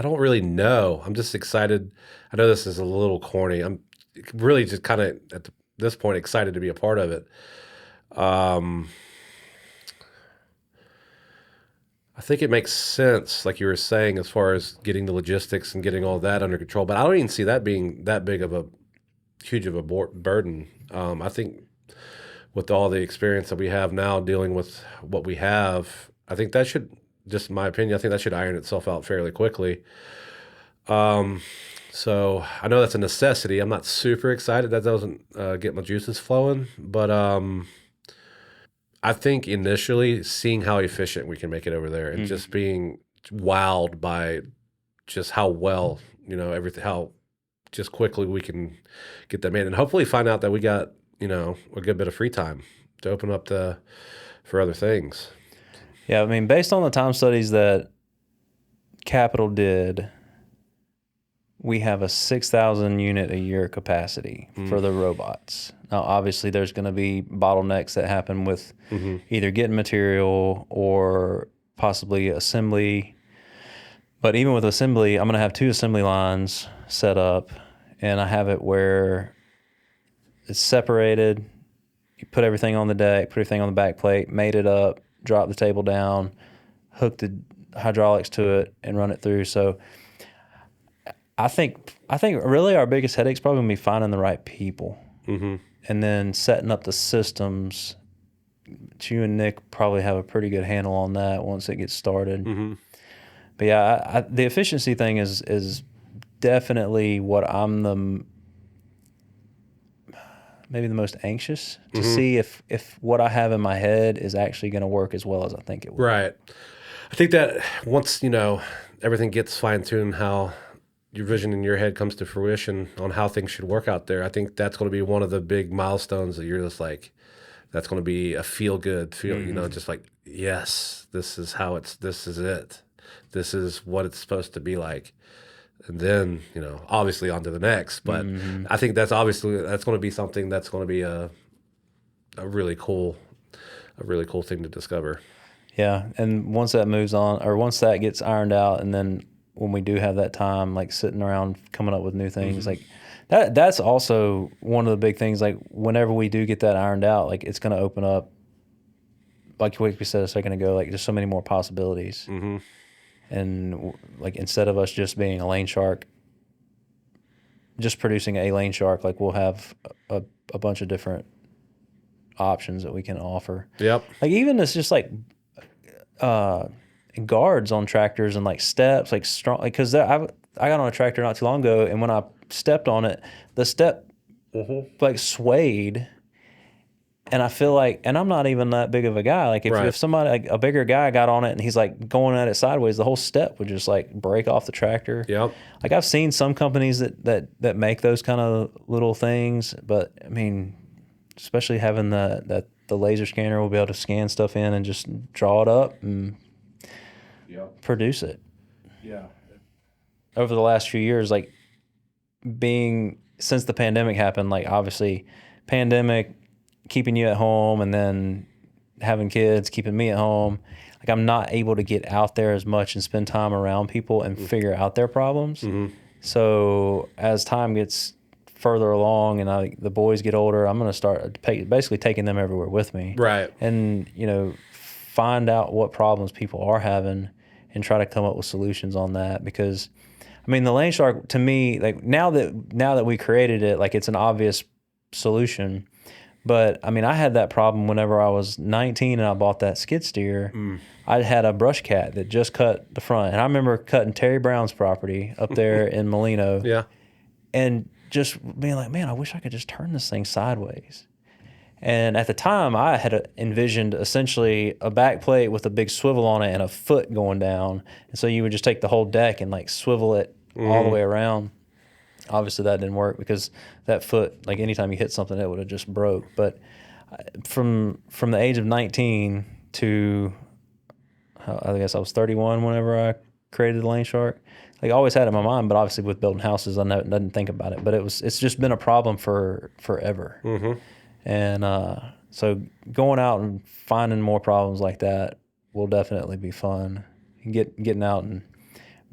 don't really know. I'm just excited. I know this is a little corny. I'm really just kind of at this point excited to be a part of it. I think it makes sense, like you were saying, as far as getting the logistics and getting all that under control. But I don't even see that being that big of a huge of a burden. I think with all the experience that we have now dealing with what we have, I think that should, just in my opinion, I think that should iron itself out fairly quickly. So I know that's a necessity. I'm not super excited that doesn't get my juices flowing, but I think initially seeing how efficient we can make it over there and just being wowed by just how well, everything, how just quickly we can get that made, and hopefully find out that we got, a good bit of free time to open up for other things. Yeah, I mean, based on the time studies that Capital did, we have a 6,000 unit a year capacity for the robots. Now, obviously, there's going to be bottlenecks that happen with either getting material or possibly assembly. But even with assembly, I'm going to have 2 assembly lines set up, and I have it where it's separated. You put everything on the deck, put everything on the back plate, made it up, drop the table down, hook the hydraulics to it, and run it through. So I think really our biggest headache is probably going to be finding the right people, and then setting up the systems. You and Nick probably have a pretty good handle on that once it gets started. But yeah, the efficiency thing is definitely what I'm maybe the most anxious to see if what I have in my head is actually going to work as well as I think it will. Right. I think that once everything gets fine tuned, how your vision in your head comes to fruition on how things should work out there, I think that's going to be one of the big milestones that you're just like, that's going to be a feel, just like, yes, this is it. This is what it's supposed to be like. And then, obviously on to the next. But I think that's going to be something that's going to be a really cool thing to discover. Yeah. And once that moves on, or once that gets ironed out, and then when we do have that time, like sitting around coming up with new things, like that's also one of the big things. Like whenever we do get that ironed out, like it's going to open up, like we said a second ago, like there's so many more possibilities. And like instead of us just being a lane shark, just producing a lane shark, like we'll have a bunch of different options that we can offer. Yep. Like even it's just like guards on tractors and like steps, like strong, like because I got on a tractor not too long ago, and when I stepped on it, the step like swayed. And I feel like, and I'm not even that big of a guy. Like if somebody, like a bigger guy got on it and he's like going at it sideways, the whole step would just like break off the tractor. Yep. Like I've seen some companies that make those kind of little things, but I mean, especially having the laser scanner will be able to scan stuff in and just draw it up and produce it. Yeah. Over the last few years, like being since the pandemic happened, like obviously pandemic keeping you at home and then having kids, keeping me at home, like I'm not able to get out there as much and spend time around people and figure out their problems. So as time gets further along and the boys get older, I'm going to start basically taking them everywhere with me. Right. And, find out what problems people are having and try to come up with solutions on that. Because, I mean, the Lane Shark, to me, like now that we created it, like it's an obvious solution. But, I mean, I had that problem whenever I was 19 and I bought that skid steer. I had a brush cat that just cut the front. And I remember cutting Terry Brown's property up there in Molino. Yeah. And just being like, man, I wish I could just turn this thing sideways. And at the time, I had envisioned essentially a back plate with a big swivel on it and a foot going down. And so you would just take the whole deck and like swivel it all the way around. Obviously, that didn't work because that foot, like anytime you hit something, it would have just broke. But from the age of 19 to, I guess I was 31 whenever I created the Lane Shark. Like I always had it in my mind, but obviously with building houses, I didn't think about it. But it's just been a problem for forever. And so going out and finding more problems like that will definitely be fun. Getting out and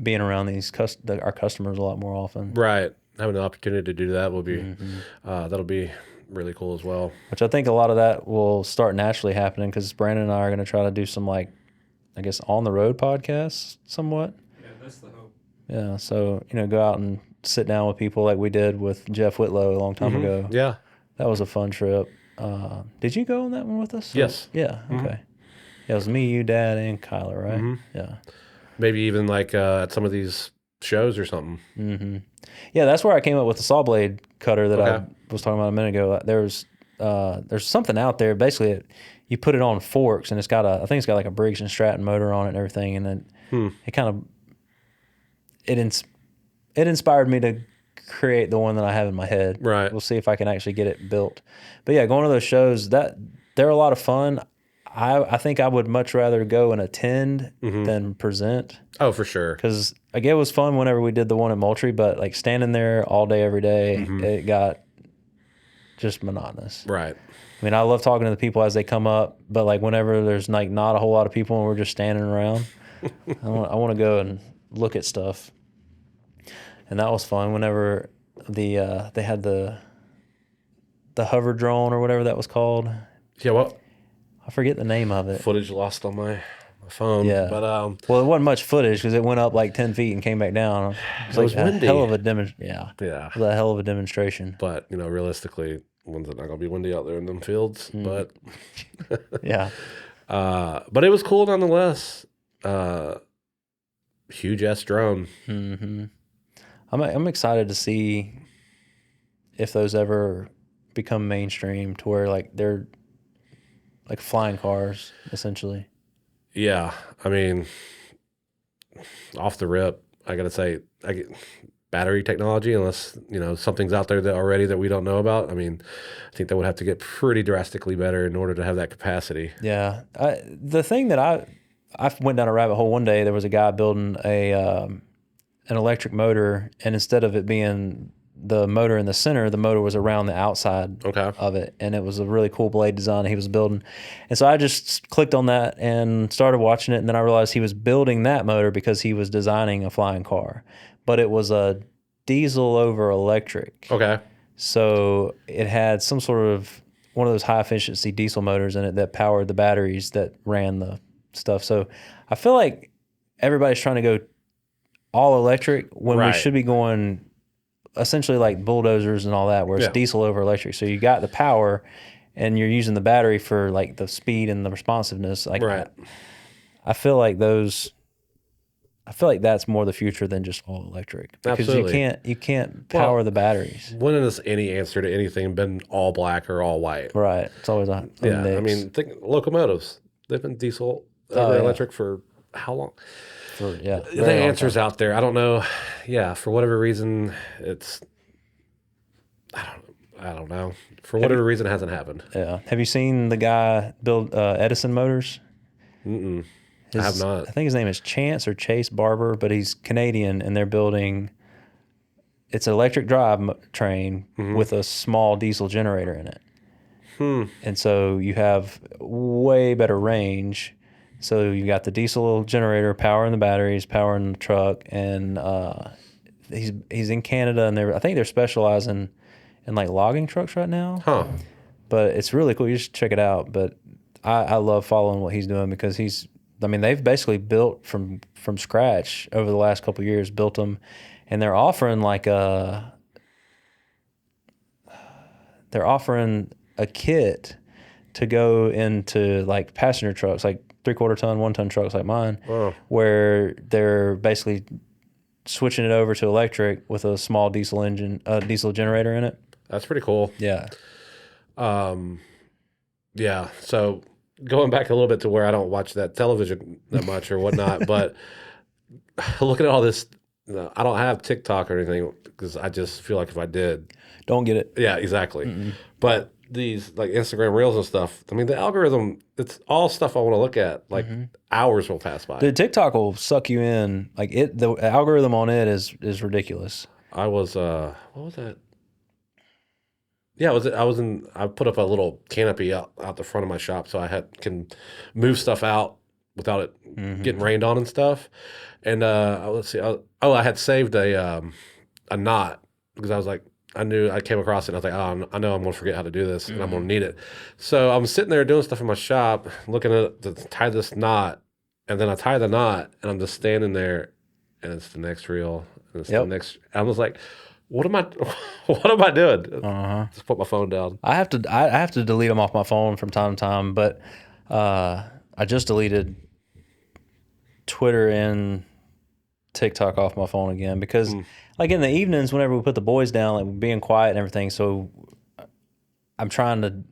being around our customers a lot more often. Right. Having the opportunity to do that will be that'll be really cool as well. Which I think a lot of that will start naturally happening because Brandon and I are going to try to do some like, I guess, on the road podcasts somewhat. Yeah, that's the hope. Yeah. So, go out and sit down with people like we did with Jeff Whitlow a long time ago. Yeah. That was a fun trip. Did you go on that one with us? Yes. Yeah. Okay. Yeah, it was me, you, Dad, and Kyler, right? Yeah. Maybe even like at some of these shows or something. Yeah, that's where I came up with the saw blade cutter that I was talking about a minute ago. There's something out there. Basically, you put it on forks, and I think it's got like a Briggs and Stratton motor on it and everything, and then it kind of it inspired me to create the one that I have in my head. Right. We'll see if I can actually get it built. But yeah, going to those shows, they're a lot of fun. I think I would much rather go and attend than present. Oh, for sure. Because it was fun whenever we did the one in Moultrie, but like standing there all day, every day, it got just monotonous. Right. I mean, I love talking to the people as they come up, but like whenever there's like not a whole lot of people and we're just standing around, I want to go and look at stuff. And that was fun whenever they had the hover drone or whatever that was called. Yeah, well, I forget the name of it. footage lost on my phone. Yeah. But well, it wasn't much footage because it went up like 10 feet and came back down. It was like windy. a hell of a demonstration. Yeah. It was a hell of a demonstration. But, realistically, one's not going to be windy out there in them fields. But Yeah. but it was cool nonetheless. Huge ass drone. I'm excited to see if those ever become mainstream to where like they're like flying cars essentially. Yeah, I mean, off the rip, I gotta say, battery technology, unless something's out there that we don't know about. I mean, I think that would have to get pretty drastically better in order to have that capacity. Yeah, the thing that I went down a rabbit hole one day. There was a guy building an electric motor, and instead of it being the motor in the center, the motor was around the outside of it, and it was a really cool blade design he was building. And so I just clicked on that and started watching it, and then I realized he was building that motor because he was designing a flying car, but it was a diesel over electric. Okay. So it had some sort of one of those high efficiency diesel motors in it that powered the batteries that ran the stuff. So I feel like everybody's trying to go all electric when we should be going essentially like bulldozers and all that, where it's diesel over electric. So you got the power and you're using the battery for like the speed and the responsiveness. Like I feel like that's more the future than just all electric, because you can't power the batteries. When has any answer to anything been all black or all white? Right. It's always a mix. I mean, think locomotives. They've been diesel over electric for how long? The answer's out there. I don't know. Yeah, for whatever reason, I don't know. For whatever reason, it hasn't happened. Yeah. Have you seen the guy build Edison motors? I have not. I think his name is Chance or Chase Barber, but he's Canadian, and they're building it's an electric drive train with a small diesel generator in it. And so you have way better range. So you got the diesel generator powering the batteries, powering the truck, and he's in Canada, and I think they're specializing in like logging trucks right now. Huh. But it's really cool. You should check it out. But I love following what he's doing because they've basically built from scratch over the last couple of years, built them, and they're offering a kit to go into like passenger trucks, like 3/4 ton, 1 ton trucks like mine, where they're basically switching it over to electric with a small diesel generator in it. That's pretty cool. Yeah. Yeah. So going back a little bit to where I don't watch that television that much or whatnot, but looking at all this, I don't have TikTok or anything because I just feel like if I did, Don't get it. yeah, exactly. But these like Instagram Reels and stuff, I mean, the algorithm, it's all stuff I want to look at. Like hours will pass by. The TikTok will suck you in. Like the algorithm on it is ridiculous. I was, what was that? Yeah, I put up a little canopy out the front of my shop so I can move stuff out without it getting rained on and stuff. And let's see, I had saved a knot because I was like, I came across it and I was like, oh, I know I'm going to forget how to do this and I'm going to need it. So I'm sitting there doing stuff in my shop, looking to tie this knot, and then I tie the knot and I'm just standing there and it's the next reel and it's the next. I was like, what am I doing? Just put my phone down. I have to delete them off my phone from time to time, but I just deleted Twitter and TikTok off my phone again because like in the evenings whenever we put the boys down, like being quiet and everything, so I'm trying to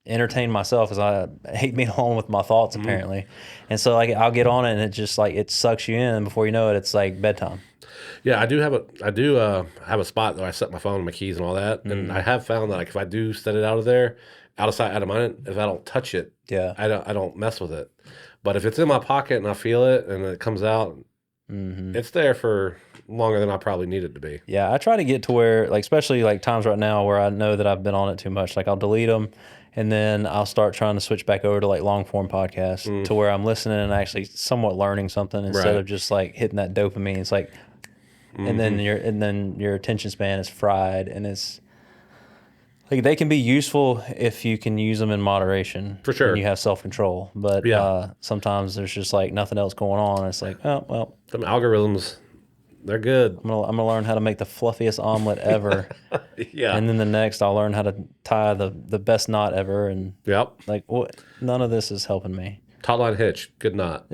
entertain myself as I hate being alone with my thoughts apparently. And so like I'll get on it and it just like it sucks you in, and before you know it, it's like bedtime. Yeah, I do have a spot where I set my phone and my keys and all that, and I have found that like if I do set it out of there, out of sight, out of mind, if I don't touch it, I don't mess with it. But if it's in my pocket and I feel it and it comes out, it's there for longer than I probably need it to be. Yeah, I try to get to where like especially like times right now where I know that I've been on it too much, like I'll delete them. And then I'll start trying to switch back over to like long form podcasts to where I'm listening and actually somewhat learning something instead of just like hitting that dopamine. It's like, and then your attention span is fried, and it's like they can be useful if you can use them in moderation. For sure. And you have self control, but sometimes there's just like nothing else going on. It's like, oh well, some algorithms, they're good. I'm gonna learn how to make the fluffiest omelet ever. And then the next I'll learn how to tie the best knot ever, and like what? None of this is helping me. Taut line hitch, good knot.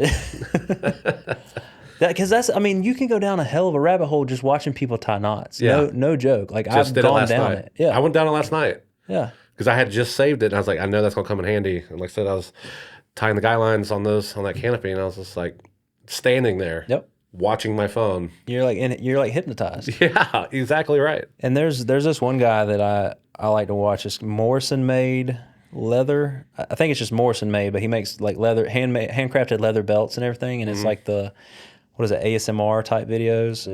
Because I mean, you can go down a hell of a rabbit hole just watching people tie knots. No joke. Like Just I've gone down it. Yeah, I went down it last night. Yeah, because I had just saved it, and I was like, I know that's gonna come in handy. And like I said, I was tying the guy lines on that canopy, and I was just like standing there. Watching my phone. You're like hypnotized. Yeah, exactly right. And there's this one guy that I like to watch. It's Morrison made leather. I think it's just Morrison made, but he makes like handcrafted leather belts and everything. And it's like what is it, ASMR type videos.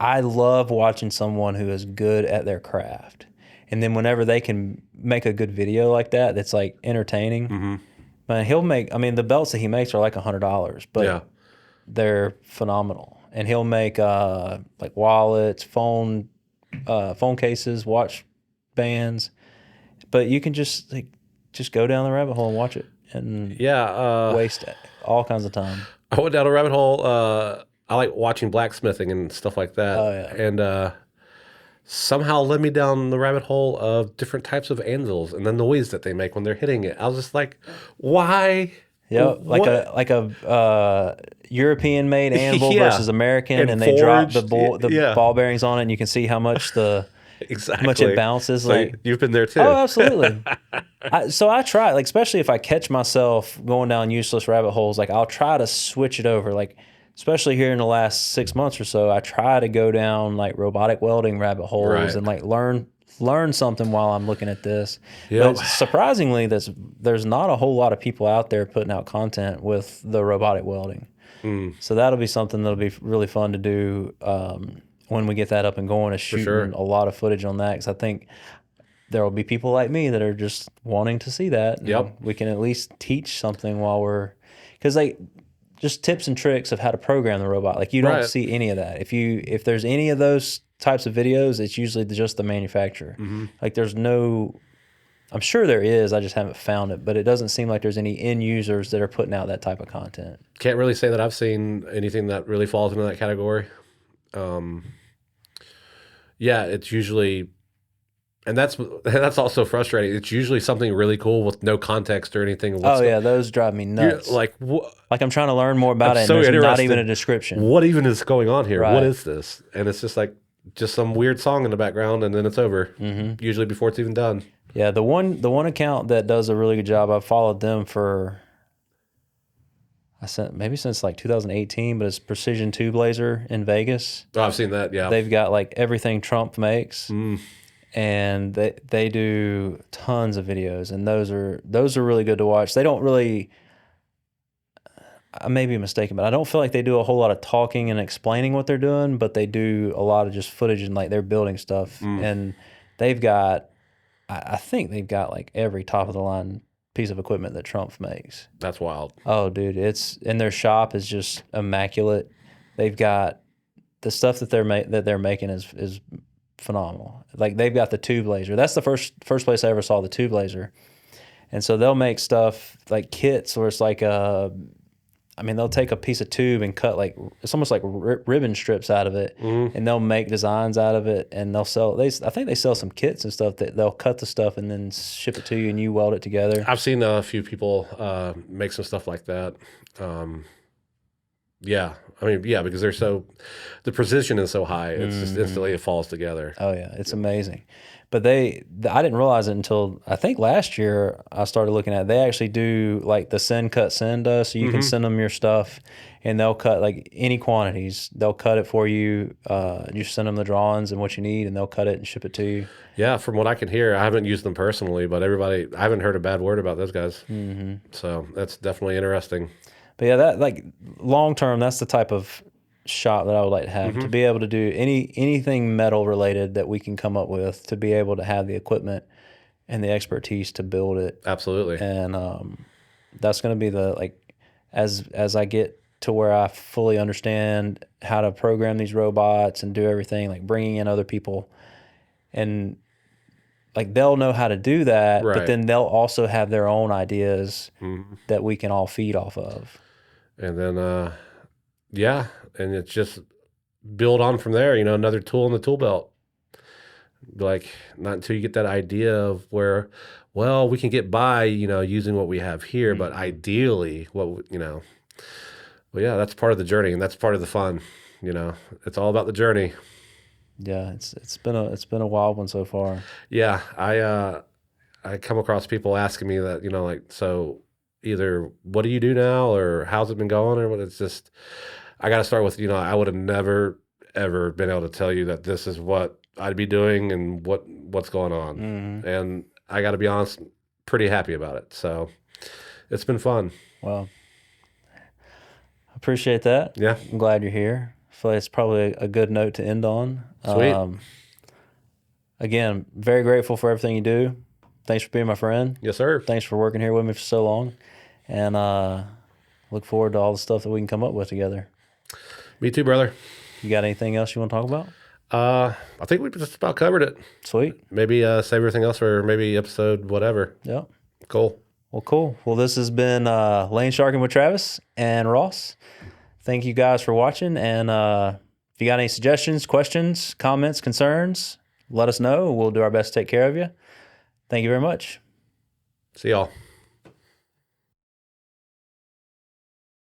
I love watching someone who is good at their craft. And then whenever they can make a good video like that, that's like entertaining. Man, the belts that he makes are like $100, but they're phenomenal. And he'll make like wallets, phone cases, watch bands. But you can just go down the rabbit hole and watch it and waste all kinds of time. I went down a rabbit hole. I like watching blacksmithing and stuff like that. Oh, yeah. And somehow led me down the rabbit hole of different types of anvils and the noise that they make when they're hitting it. I was just like, why? Yeah, like a European made anvil versus American, and they drop the ball bearings on it, and you can see how much much it bounces. So like you've been there too. Oh, absolutely. So I try, like especially if I catch myself going down useless rabbit holes, like I'll try to switch it over. Like especially here in the last 6 months or so, I try to go down like robotic welding rabbit holes and like learn something while I'm looking at this. But surprisingly, there's not a whole lot of people out there putting out content with the robotic welding. So that'll be something that'll be really fun to do when we get that up and going, is shooting sure. a lot of footage on that, because I think there will be people like me that are just wanting to see that. And Yep. we can at least teach something while we're, because like just tips and tricks of how to program the robot. Like you don't Right. see any of that. If there's any of those types of videos, it's usually just the manufacturer. Like there's no, I'm sure there is, I just haven't found it, but it doesn't seem like there's any end users that are putting out that type of content. Can't really say that I've seen anything that really falls into that category. Yeah, it's usually, and that's also frustrating. It's usually something really cool with no context or anything. Oh yeah, those drive me nuts. Like Like I'm trying to learn more about it, and so there's not interested. even a description. What even is going on here? Right. What is this? And it's just like some weird song in the background, and then it's over. Usually before it's even done. Yeah, the one account that does a really good job, I've followed them for maybe since like 2018, but it's Precision Tube Laser in Vegas. Oh, I've seen that. Yeah. They've got like everything Trump makes, and they do tons of videos, and those are really good to watch. They don't really, I may be mistaken, but I don't feel like they do a whole lot of talking and explaining what they're doing, but they do a lot of just footage and like they're building stuff, and they've got, I think they've got like every top of the line piece of equipment that Trump makes. That's wild. Oh, dude, it's in their shop is just immaculate. They've got the stuff that they're making is phenomenal. Like they've got the tube laser. That's the first place I ever saw the tube laser. And so they'll make stuff like kits where it's like they'll take a piece of tube and cut like, it's almost like ribbon strips out of it, and they'll make designs out of it, and they'll sell. I think they sell some kits and stuff that they'll cut the stuff and then ship it to you, and you weld it together. I've seen a few people make some stuff like that. Yeah, because the precision is so high. It's just instantly it falls together. Oh yeah, it's amazing. But I didn't realize it until I think last year I started looking at it. They actually do like the send, cut, send us, so you can send them your stuff, and they'll cut like any quantities. They'll cut it for you. You send them the drawings and what you need, and they'll cut it and ship it to you. Yeah, from what I can hear, I haven't used them personally, but I haven't heard a bad word about those guys. So that's definitely interesting. But yeah, that like long term, that's the type of shop that I would like to have, to be able to do anything metal related that we can come up with, to be able to have the equipment and the expertise to build it. Absolutely. And that's going to be the, like, as I get to where I fully understand how to program these robots and do everything, like bringing in other people, and like they'll know how to do that, Right. but then they'll also have their own ideas that we can all feed off of. And then, and it's just build on from there, another tool in the tool belt. Like, not until you get that idea of where, well, we can get by, using what we have here, but ideally, well, yeah, that's part of the journey, and that's part of the fun. It's all about the journey. Yeah, it's been a wild one so far. Yeah, I come across people asking me that, like, so either what do you do now, or how's it been going, or what. It's just, I got to start with, I would have never ever been able to tell you that this is what I'd be doing and what's going on. And I got to be honest, pretty happy about it. So it's been fun. Well, I appreciate that. Yeah. I'm glad you're here. I feel like it's probably a good note to end on. Sweet. Again, very grateful for everything you do. Thanks for being my friend. Yes, sir. Thanks for working here with me for so long. And look forward to all the stuff that we can come up with together. Me too, brother. You got anything else you want to talk about? I think we just about covered it. Sweet. Maybe save everything else for maybe episode whatever. Yeah. Cool. Well, cool. Well, this has been Lanesharkin with Travis and Ross. Thank you guys for watching. And if you got any suggestions, questions, comments, concerns, let us know. We'll do our best to take care of you. Thank you very much. See y'all.